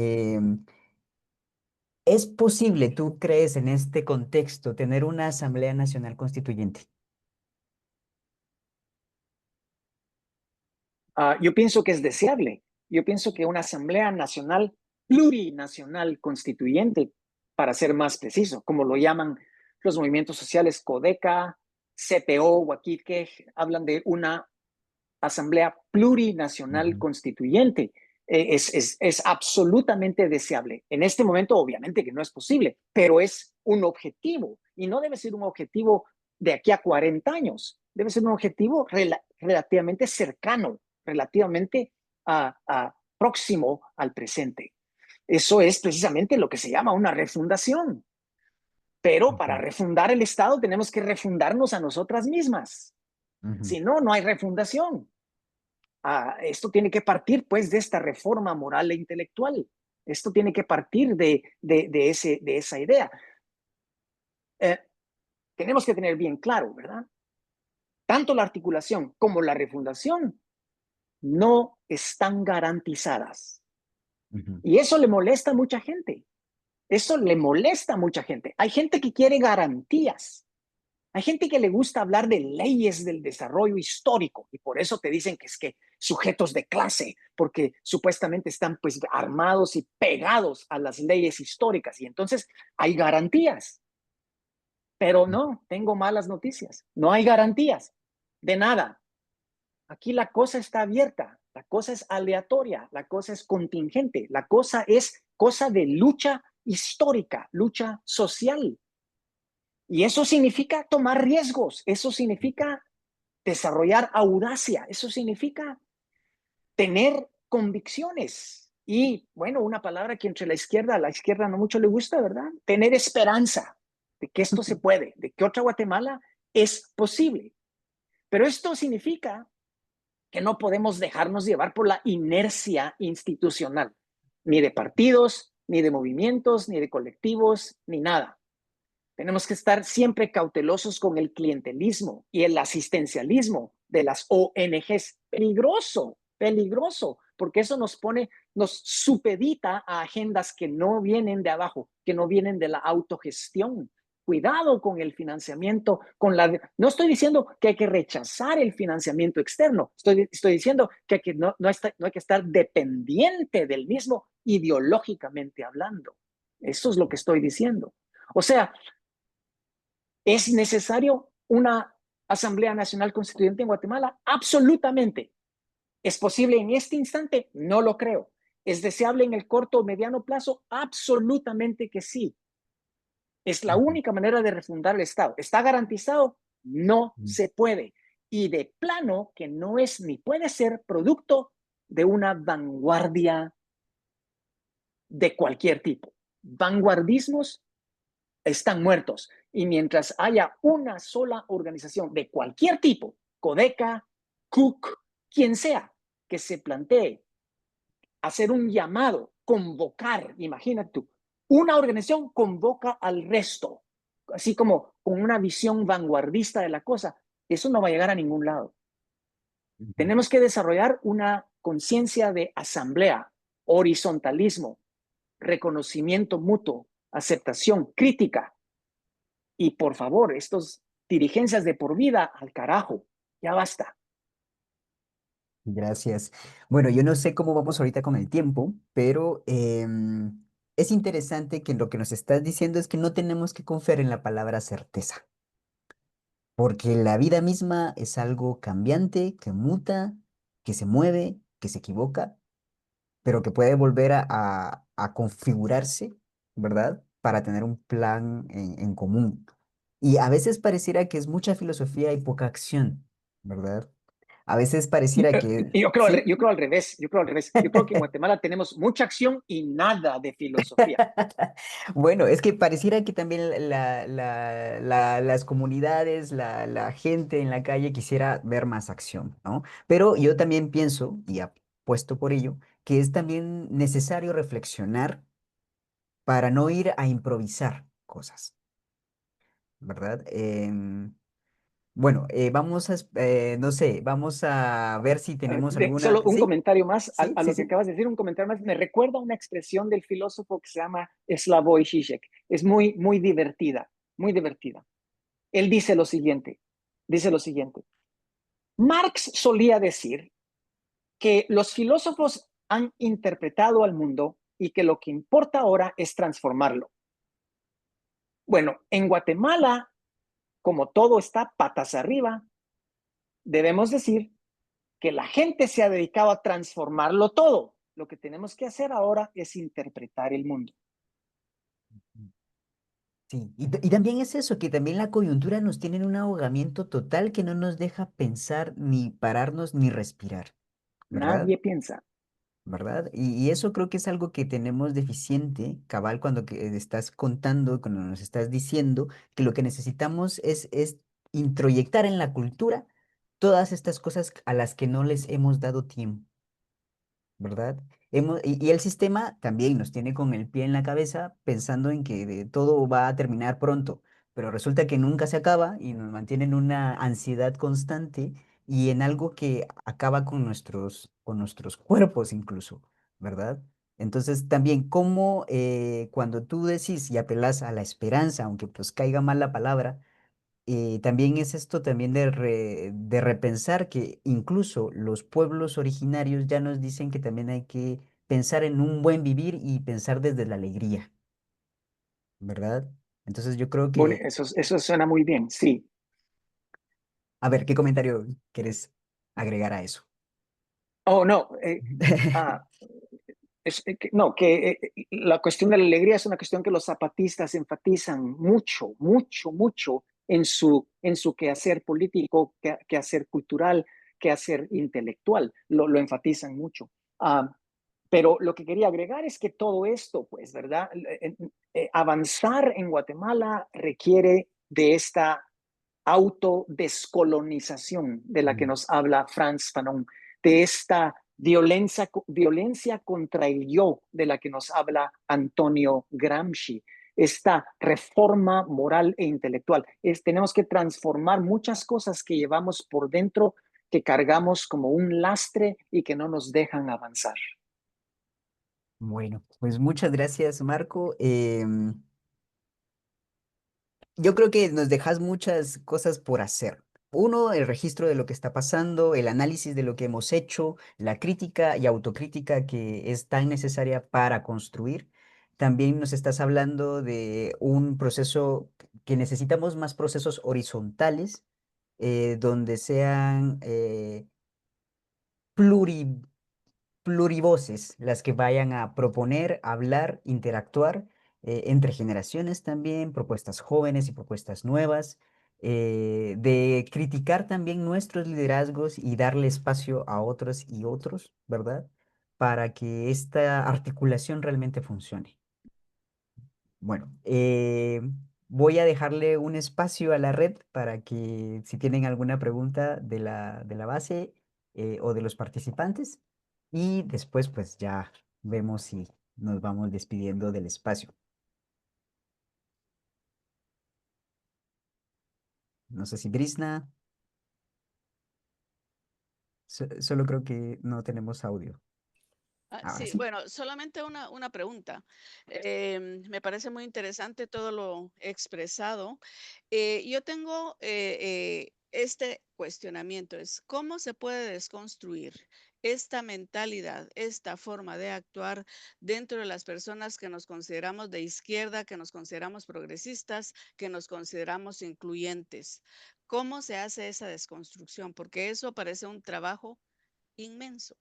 ¿Es posible, tú crees, en este contexto, tener una Asamblea Nacional Constituyente? Yo pienso que es deseable. Yo pienso que una Asamblea Nacional plurinacional constituyente, para ser más preciso, como lo llaman los movimientos sociales CODECA, CPO, Huaquique, hablan de una Asamblea Plurinacional Ujú, Constituyente. Es absolutamente deseable. En este momento, obviamente que no es posible, pero es un objetivo y no debe ser un objetivo de aquí a 40 años. Debe ser un objetivo relativamente cercano, relativamente próximo al presente. Eso es precisamente lo que se llama una refundación. Pero para ujú, refundar el Estado tenemos que refundarnos a nosotras mismas. ujú, Si no, no hay refundación. Esto tiene que partir pues de esta reforma moral e intelectual. Esto tiene que partir de esa idea. Eh, tenemos que tener bien claro, ¿verdad? Tanto la articulación como la refundación no están garantizadas. ujú, Y eso le molesta a mucha gente. Eso le molesta a mucha gente. Hay gente que quiere garantías. Hay gente que le gusta hablar de leyes del desarrollo histórico y por eso te dicen que es que sujetos de clase, porque supuestamente están pues armados y pegados a las leyes históricas y entonces hay garantías. Pero no, tengo malas noticias. No hay garantías. de nada. Aquí la cosa está abierta, la cosa es aleatoria, la cosa es contingente, la cosa es cosa de lucha histórica, lucha social. Y eso significa tomar riesgos, eso significa desarrollar audacia, eso significa tener convicciones. Y bueno, una palabra que entre a la izquierda no mucho le gusta, ¿verdad? Tener esperanza de que esto se puede, de que otra Guatemala es posible. Pero esto significa que no podemos dejarnos llevar por la inercia institucional, ni de partidos, ni de movimientos, ni de colectivos, ni nada. Tenemos que estar siempre cautelosos con el clientelismo y el asistencialismo de las ONGs. Peligroso, peligroso, porque eso nos supedita a agendas que no vienen de abajo, que no vienen de la autogestión. Cuidado con el financiamiento, no estoy diciendo que hay que rechazar el financiamiento externo, estoy diciendo que no hay que estar dependiente del mismo ideológicamente hablando. Eso es lo que estoy diciendo. O sea, ¿es necesario una Asamblea Nacional Constituyente en Guatemala? Absolutamente. ¿Es posible en este instante? No lo creo. ¿Es deseable en el corto o mediano plazo? Absolutamente que sí. Es la única manera de refundar el Estado. ¿Está garantizado? No se puede. Y de plano que no es ni puede ser producto de una vanguardia de cualquier tipo. Vanguardismos están muertos. Y mientras haya una sola organización de cualquier tipo, Codeca, Cook, quien sea, que se plantee hacer un llamado, convocar, imagínate tú, una organización convoca al resto, así como con una visión vanguardista de la cosa, eso no va a llegar a ningún lado. Tenemos que desarrollar una conciencia de asamblea, horizontalismo, reconocimiento mutuo, aceptación, crítica. Y por favor, estos dirigencias de por vida al carajo, ya basta. Gracias. Bueno, yo no sé cómo vamos ahorita con el tiempo, pero es interesante que lo que nos estás diciendo es que no tenemos que confiar en la palabra certeza, porque la vida misma es algo cambiante, que muta, que se mueve, que se equivoca, pero que puede volver a configurarse, ¿verdad? Para tener un plan en común. Y a veces pareciera que es mucha filosofía y poca acción, ¿verdad? A veces pareciera que, Yo creo, ¿sí? yo creo al revés, yo creo al revés. Yo creo que en Guatemala tenemos mucha acción y nada de filosofía. Bueno, es que pareciera que también las comunidades, la gente en la calle quisiera ver más acción, ¿no? Pero yo también pienso, y apuesto por ello, que es también necesario reflexionar para no ir a improvisar cosas, ¿verdad? Bueno, no sé, vamos a ver si tenemos alguna... Solo un Sí, comentario más sí, a sí, lo que sí. acabas de decir, un comentario más. Me recuerda una expresión del filósofo que se llama Slavoj Žižek. Es muy, muy divertida, muy divertida. Él dice lo siguiente. Marx solía decir que los filósofos han interpretado al mundo y que lo que importa ahora es transformarlo. Bueno, en Guatemala, como todo está patas arriba, debemos decir que la gente se ha dedicado a transformarlo todo. Lo que tenemos que hacer ahora es interpretar el mundo. Sí, y también es eso, que también la coyuntura nos tiene en un ahogamiento total que no nos deja pensar, ni pararnos, ni respirar, ¿verdad? Nadie piensa. ¿Verdad? Y eso creo que es algo que tenemos deficiente, cabal, cuando estás contando, cuando nos estás diciendo que lo que necesitamos es introyectar en la cultura todas estas cosas a las que no les hemos dado tiempo. ¿Verdad? Y el sistema también nos tiene con el pie en la cabeza pensando en que todo va a terminar pronto, pero resulta que nunca se acaba y nos mantiene en una ansiedad constante y en algo que acaba con nuestros cuerpos incluso, ¿verdad? Entonces también, como cuando tú decís y apelas a la esperanza, aunque pues caiga mal la palabra, también es esto también de repensar que incluso los pueblos originarios ya nos dicen que también hay que pensar en un buen vivir y pensar desde la alegría, ¿verdad? Entonces yo creo Bueno, que eso suena muy bien, sí. A ver, ¿qué comentario quieres agregar a eso? Oh, no, ah, no, la cuestión de la alegría es una cuestión que los zapatistas enfatizan mucho, mucho, mucho en su quehacer político, quehacer cultural, quehacer intelectual. Lo enfatizan mucho. Ah, pero lo que quería agregar es que todo esto, pues, ¿verdad? Avanzar en Guatemala requiere de esta autodescolonización de la que Mm. nos habla Frantz Fanon, de esta violencia contra el yo de la que nos habla Antonio Gramsci, esta reforma moral e intelectual. Tenemos que transformar muchas cosas que llevamos por dentro, que cargamos como un lastre y que no nos dejan avanzar. Bueno, pues muchas gracias, Marco. Yo creo que nos dejas muchas cosas por hacer. Uno, el registro de lo que está pasando, el análisis de lo que hemos hecho, la crítica y autocrítica que es tan necesaria para construir. También nos estás hablando de un proceso que necesitamos más procesos horizontales, donde sean plurivoces las que vayan a proponer, hablar, interactuar entre generaciones también, propuestas jóvenes y propuestas nuevas, de criticar también nuestros liderazgos y darle espacio a otros y otros, ¿verdad? Para que esta articulación realmente funcione. Bueno, voy a dejarle un espacio a la red para que si tienen alguna pregunta de la base o de los participantes y después pues ya vemos si nos vamos despidiendo del espacio. No sé si Brisna, solo creo que no tenemos audio. Ahora Sí, sí. bueno, solamente una pregunta. Me parece muy interesante todo lo expresado. Yo tengo este cuestionamiento, es cómo se puede desconstruir esta mentalidad, esta forma de actuar dentro de las personas que nos consideramos de izquierda, que nos consideramos progresistas, que nos consideramos incluyentes. ¿Cómo se hace esa desconstrucción? Porque eso parece un trabajo inmenso.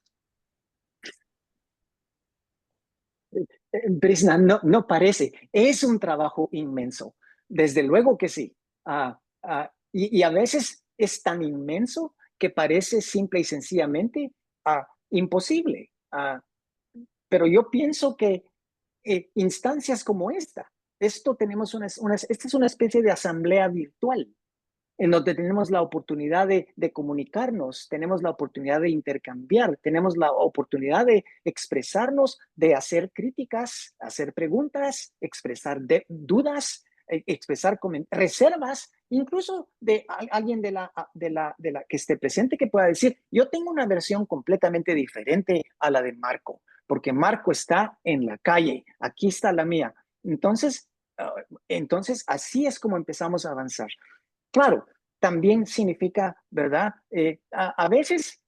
Brisna, no, no parece, es un trabajo inmenso, desde luego que sí. Y a veces es tan inmenso que parece simple y sencillamente imposible. Pero yo pienso que instancias como esto tenemos esta es una especie de asamblea virtual en donde tenemos la oportunidad de comunicarnos, tenemos la oportunidad de intercambiar, tenemos la oportunidad de expresarnos, de hacer críticas, hacer preguntas, expresar dudas, expresar reservas, incluso de alguien de la que esté presente que pueda decir, yo tengo una versión completamente diferente a la de Marco, porque Marco está en la calle, aquí está la mía. Entonces, entonces así es como empezamos a avanzar. Claro, también significa, ¿verdad? A veces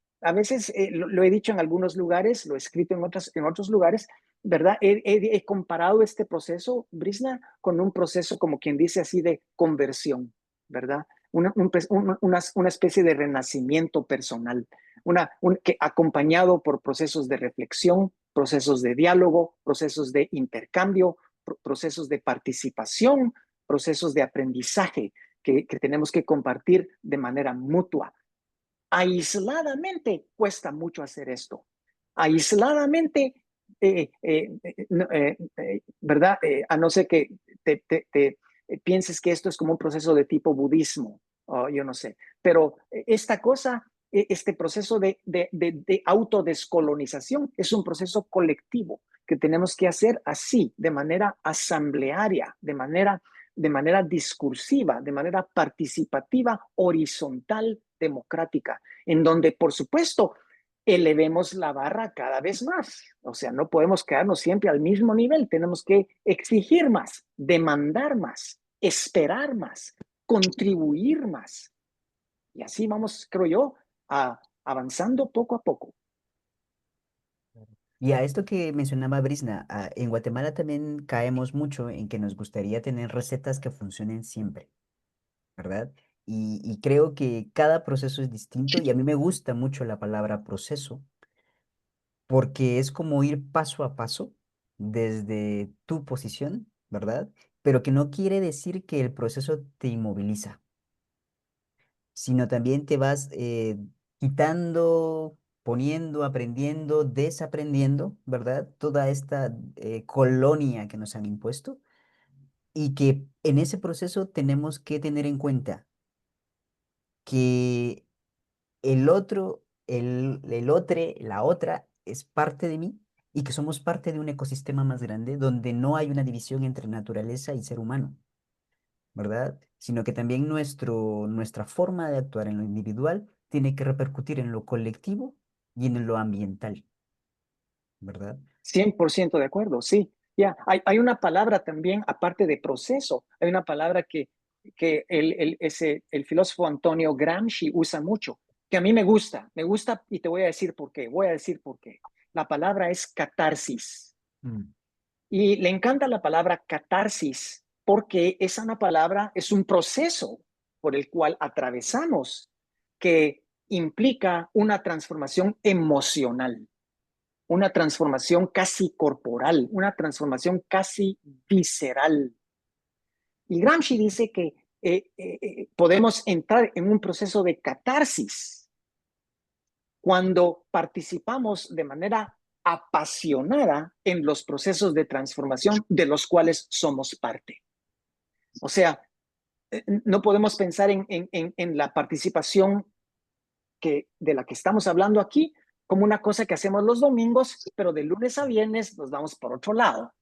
lo he dicho en algunos lugares, lo he escrito en otros lugares, ¿verdad? He comparado este proceso, Brisna, con un proceso, como quien dice así, de conversión, ¿verdad? Una especie de renacimiento personal, acompañado por procesos de reflexión, procesos de diálogo, procesos de intercambio, procesos de participación, procesos de aprendizaje que tenemos que compartir de manera mutua. Aisladamente cuesta mucho hacer esto. Aisladamente, ¿verdad? A no ser que te pienses que esto es como un proceso de tipo budismo, yo no sé. Pero esta cosa, este proceso de autodescolonización es un proceso colectivo que tenemos que hacer así, de manera asamblearia, de manera discursiva, de manera participativa, horizontal, democrática, en donde, por supuesto, elevemos la barra cada vez más. O sea, no podemos quedarnos siempre al mismo nivel, tenemos que exigir más, demandar más, esperar más, contribuir más. Y así vamos, creo yo, avanzando poco a poco. Y a esto que mencionaba Brisna, en Guatemala también caemos mucho en que nos gustaría tener recetas que funcionen siempre, ¿verdad? y creo que cada proceso es distinto y a mí me gusta mucho la palabra proceso porque es como ir paso a paso desde tu posición, ¿verdad? Pero que no quiere decir que el proceso te inmoviliza, sino también te vas quitando, poniendo, aprendiendo, desaprendiendo, ¿verdad? Toda esta colonia que nos han impuesto y que en ese proceso tenemos que tener en cuenta que el otro, el otre, la otra es parte de mí y que somos parte de un ecosistema más grande donde no hay una división entre naturaleza y ser humano, ¿verdad? Sino que también nuestra forma de actuar en lo individual tiene que repercutir en lo colectivo y en lo ambiental, ¿verdad? 100% de acuerdo, sí. Ya, hay una palabra también, aparte de proceso, hay una palabra que el filósofo Antonio Gramsci usa mucho, que a mí me gusta y te voy a decir por qué, voy a decir por qué. La palabra es catarsis Mm, y le encanta la palabra catarsis porque es una palabra, es un proceso por el cual atravesamos que implica una transformación emocional, una transformación casi corporal, una transformación casi visceral. Y Gramsci dice que podemos entrar en un proceso de catarsis cuando participamos de manera apasionada en los procesos de transformación de los cuales somos parte. O sea, no podemos pensar en la participación de la que estamos hablando aquí como una cosa que hacemos los domingos, pero de lunes a viernes nos vamos por otro lado,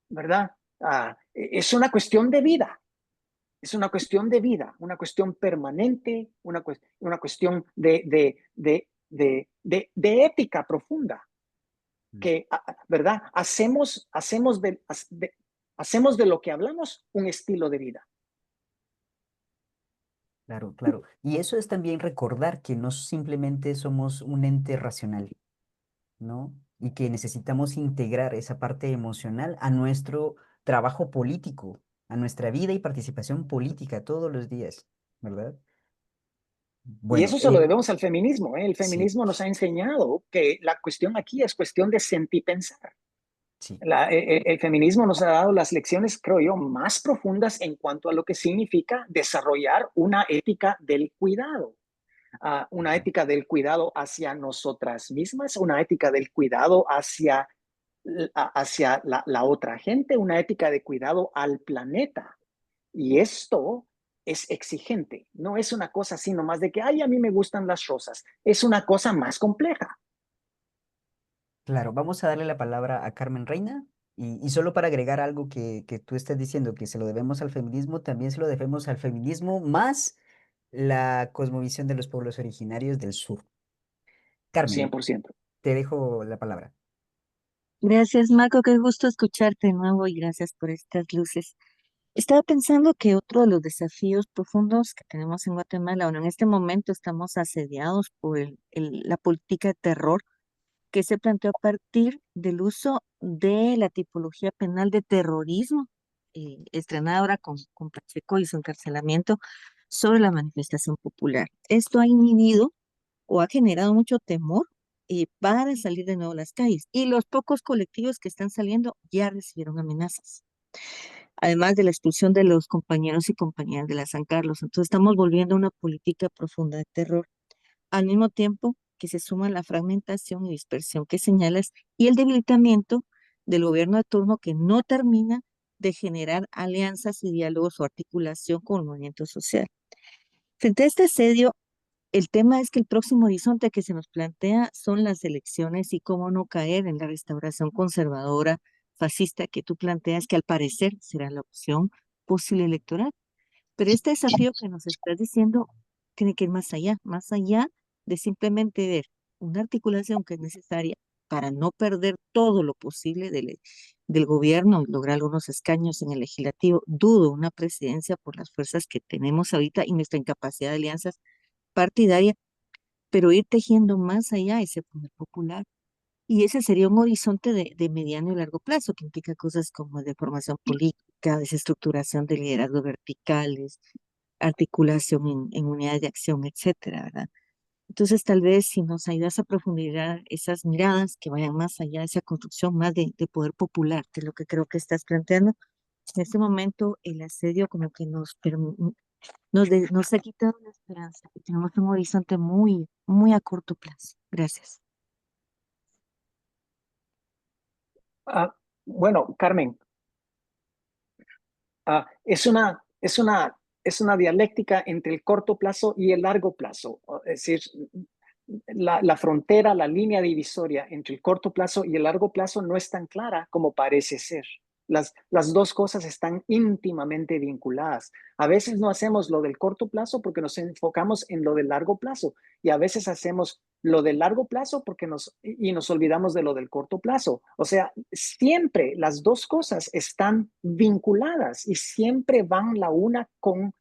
¿verdad? Es una cuestión de vida, es una cuestión de vida, una cuestión permanente, una cuestión de ética profunda, mm. que, ¿verdad? Hacemos de lo que hablamos un estilo de vida. Claro, claro. Y eso es también recordar que no simplemente somos un ente racional, ¿no? Y que necesitamos integrar esa parte emocional a nuestro trabajo político, a nuestra vida y participación política todos los días, ¿verdad? Y Bueno, eso se lo debemos al feminismo, ¿eh? El sí, feminismo nos ha enseñado que la cuestión aquí es cuestión de sentir pensar. sí, El feminismo nos ha dado las lecciones, creo yo, más profundas en cuanto a lo que significa desarrollar una ética del cuidado, una ujú, ética del cuidado hacia nosotras mismas, una ética del cuidado hacia la otra gente, una ética de cuidado al planeta. Y esto es exigente, no es una cosa así nomás de que, ay, a mí me gustan las rosas, es una cosa más compleja. claro, vamos a darle la palabra a Carmen Reina y solo para agregar algo que tú estás diciendo, que se lo debemos al feminismo, también se lo debemos al feminismo más la cosmovisión de los pueblos originarios del sur. cien Carmen, por ciento te dejo la palabra. Gracias, Marco, qué gusto escucharte de nuevo y gracias por estas luces. Estaba pensando que otro de los desafíos profundos que tenemos en Guatemala, bueno, en este momento estamos asediados por la política de terror que se planteó a partir del uso de la tipología penal de terrorismo, estrenada ahora con Pacheco y su encarcelamiento sobre la manifestación popular. Esto ha inhibido o ha generado mucho temor para salir de nuevo a las calles. Y los pocos colectivos que están saliendo ya recibieron amenazas, además de la expulsión de los compañeros y compañeras de la San Carlos. Entonces estamos volviendo a una política profunda de terror, al mismo tiempo que se suma la fragmentación y dispersión que señalas y el debilitamiento del gobierno de turno que no termina de generar alianzas y diálogos o articulación con el movimiento social. Frente a este asedio, el tema es que el próximo horizonte que se nos plantea son las elecciones y cómo no caer en la restauración conservadora, fascista que tú planteas, que al parecer será la opción posible electoral. Pero este desafío que nos estás diciendo tiene que ir más allá de simplemente ver una articulación que es necesaria para no perder todo lo posible del gobierno y lograr algunos escaños en el legislativo. Dudo una presidencia por las fuerzas que tenemos ahorita y nuestra incapacidad de alianzas partidaria, pero ir tejiendo más allá ese poder popular. Y ese sería un horizonte de mediano y largo plazo, que implica cosas como de formación política, desestructuración de liderazgos verticales, articulación en unidades de acción, etcétera, ¿verdad? Entonces, tal vez si nos ayudas a profundizar esas miradas que vayan más allá de esa construcción más de poder popular, que es lo que creo que estás planteando, en este momento el asedio como que nos ha quitado la esperanza y tenemos un horizonte muy, muy a corto plazo. Gracias. Bueno, Carmen, es una dialéctica entre el corto plazo y el largo plazo. Es decir, la frontera, la línea divisoria entre el corto plazo y el largo plazo no es tan clara como parece ser. Las dos cosas están íntimamente vinculadas. A veces no hacemos lo del corto plazo porque nos enfocamos en lo del largo plazo y a veces hacemos lo del largo plazo porque nos olvidamos de lo del corto plazo. O sea, siempre las dos cosas están vinculadas y siempre van la una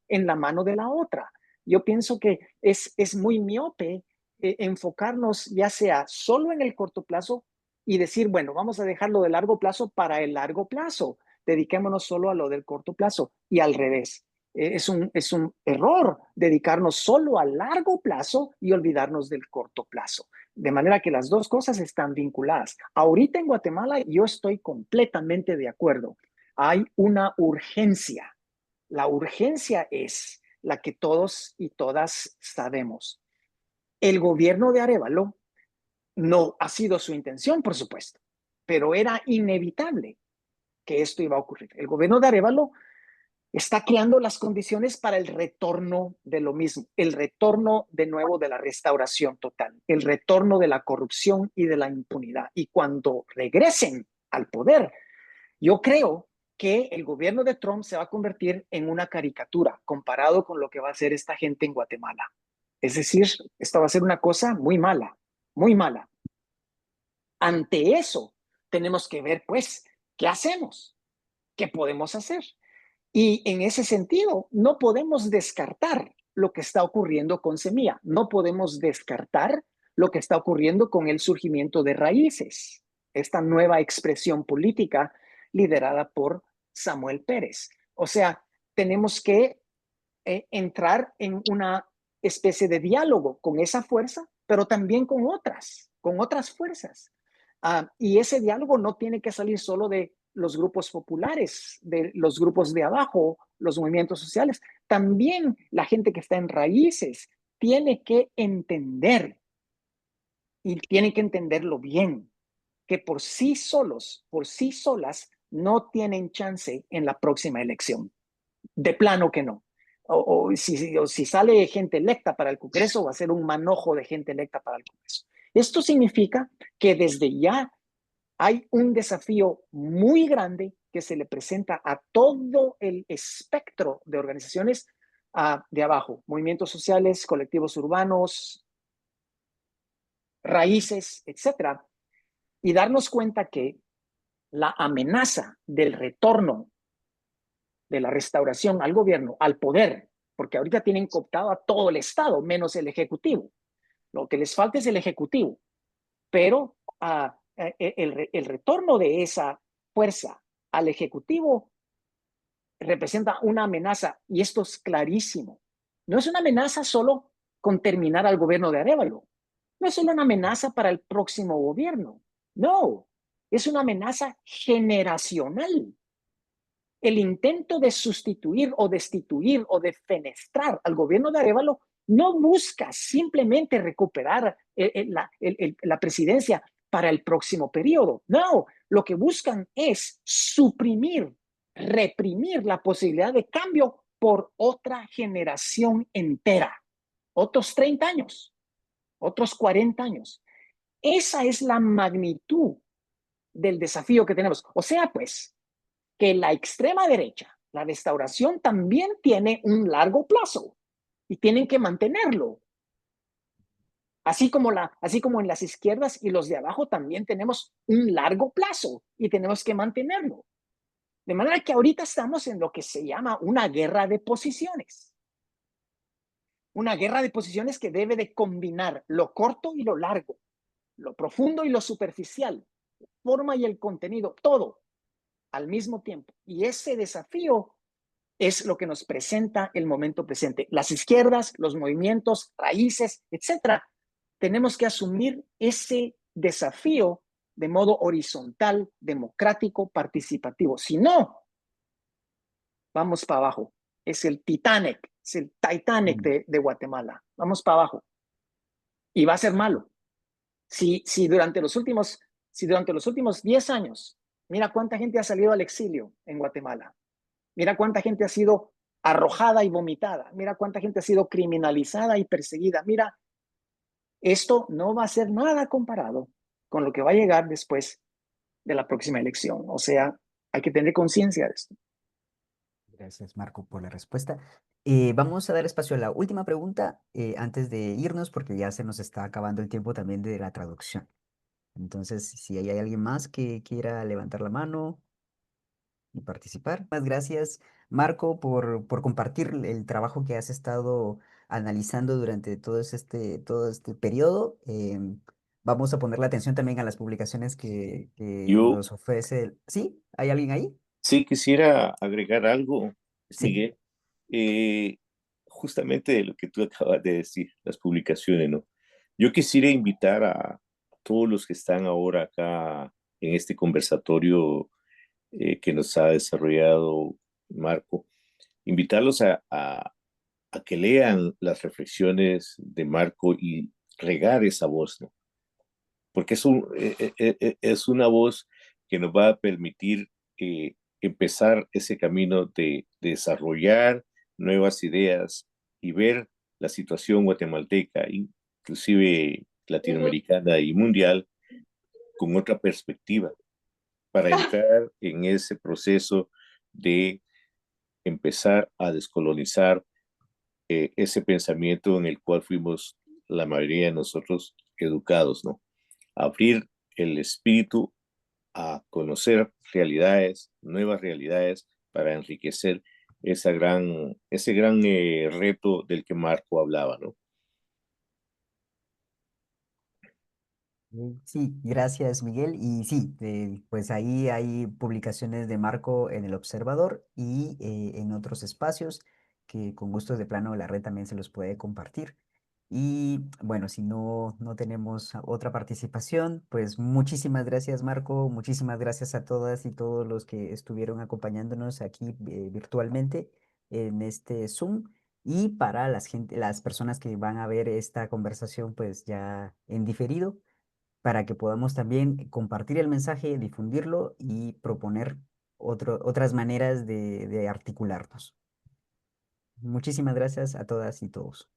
en la mano de la otra. Yo pienso que es muy miope enfocarnos ya sea solo en el corto plazo y decir, bueno, vamos a dejarlo de largo plazo para el largo plazo. Dediquémonos solo a lo del corto plazo y al revés. Es un error dedicarnos solo al largo plazo y olvidarnos del corto plazo. De manera que las dos cosas están vinculadas. Ahorita en Guatemala yo estoy completamente de acuerdo. Hay una urgencia. La urgencia es la que todos y todas sabemos. El gobierno de Arévalo no ha sido su intención, por supuesto, pero era inevitable que esto iba a ocurrir. El gobierno de Arévalo está creando las condiciones para el retorno de lo mismo, el retorno de nuevo de la restauración total, el retorno de la corrupción y de la impunidad. Y cuando regresen al poder, yo creo que el gobierno de Trump se va a convertir en una caricatura comparado con lo que va a hacer esta gente en Guatemala. Es decir, esto va a ser una cosa muy mala, muy mala. Ante eso, tenemos que ver, pues, ¿qué hacemos? ¿Qué podemos hacer? Y en ese sentido, no podemos descartar lo que está ocurriendo con Semilla. No podemos descartar lo que está ocurriendo con el surgimiento de Raíces, esta nueva expresión política liderada por Samuel Pérez. O sea, tenemos que entrar en una especie de diálogo con esa fuerza, pero también con otras fuerzas. Y ese diálogo no tiene que salir solo de los grupos populares, de los grupos de abajo, los movimientos sociales. También la gente que está en Raíces tiene que entender, y tiene que entenderlo bien, que por sí solos, por sí solas, no tienen chance en la próxima elección. De plano que no. O si sale gente electa para el Congreso, va a ser un manojo de gente electa para el Congreso. Esto significa que desde ya hay un desafío muy grande que se le presenta a todo el espectro de organizaciones de abajo, movimientos sociales, colectivos urbanos, raíces, etcétera, y darnos cuenta que la amenaza del retorno de la restauración al gobierno, al poder, porque ahorita tienen cooptado a todo el Estado, menos el Ejecutivo. Lo que les falta es el Ejecutivo, pero el retorno de esa fuerza al Ejecutivo representa una amenaza, y esto es clarísimo. No es una amenaza solo con terminar al gobierno de Arévalo, no es solo una amenaza para el próximo gobierno, no, es una amenaza generacional. El intento de sustituir o destituir o defenestrar al gobierno de Arévalo no busca simplemente recuperar la presidencia para el próximo periodo. No, lo que buscan es suprimir, reprimir la posibilidad de cambio por otra generación entera. Otros 30 años, otros 40 años. Esa es la magnitud del desafío que tenemos. O sea, pues, que la extrema derecha, la restauración, también tiene un largo plazo y tienen que mantenerlo. Así como en las izquierdas y los de abajo también tenemos un largo plazo y tenemos que mantenerlo. De manera que ahorita estamos en lo que se llama una guerra de posiciones. Una guerra de posiciones que debe de combinar lo corto y lo largo, lo profundo y lo superficial, la forma y el contenido, todo al mismo tiempo. Y ese desafío Es lo que nos presenta el momento presente. Las izquierdas, los movimientos, raíces, etcétera, tenemos que asumir ese desafío de modo horizontal, democrático, participativo. Si no, vamos para abajo. Es el Titanic de Guatemala. Vamos para abajo. Y va a ser malo. Si durante los últimos 10 años, mira cuánta gente ha salido al exilio en Guatemala. Mira cuánta gente ha sido arrojada y vomitada. Mira cuánta gente ha sido criminalizada y perseguida. Mira, esto no va a ser nada comparado con lo que va a llegar después de la próxima elección. O sea, hay que tener conciencia de esto. Gracias, Marco, por la respuesta. Vamos a dar espacio a la última pregunta antes de irnos, porque ya se nos está acabando el tiempo también de la traducción. Entonces, si hay alguien más que quiera levantar la mano y participar. Más gracias, Marco, por compartir el trabajo que has estado analizando durante todo este periodo. Vamos a poner la atención también a las publicaciones que Yo nos ofrece. ¿Sí? ¿Hay alguien ahí? sí quisiera agregar algo, Sí. Miguel, eh, justamente de lo que tú acabas de decir, las publicaciones, ¿no? Yo quisiera invitar a todos los que están ahora acá en este conversatorio que nos ha desarrollado Marco, invitarlos a que lean las reflexiones de Marco y regar esa voz, ¿no? Porque es una voz que nos va a permitir empezar ese camino de desarrollar nuevas ideas y ver la situación guatemalteca, inclusive latinoamericana y mundial, con otra perspectiva, para entrar en ese proceso de empezar a descolonizar ese pensamiento en el cual fuimos la mayoría de nosotros educados, ¿no? Abrir el espíritu a conocer realidades, nuevas realidades, para enriquecer ese gran reto del que Marco hablaba, ¿no? Sí, gracias Miguel. Y sí, pues ahí hay publicaciones de Marco en El Observador y en otros espacios que con gusto de plano la red también se los puede compartir. Y bueno, si no tenemos otra participación, pues muchísimas gracias Marco, muchísimas gracias a todas y todos los que estuvieron acompañándonos aquí virtualmente en este Zoom. Y para las personas que van a ver esta conversación pues ya en diferido para que podamos también compartir el mensaje, difundirlo y proponer otras maneras de articularnos. Muchísimas gracias a todas y todos.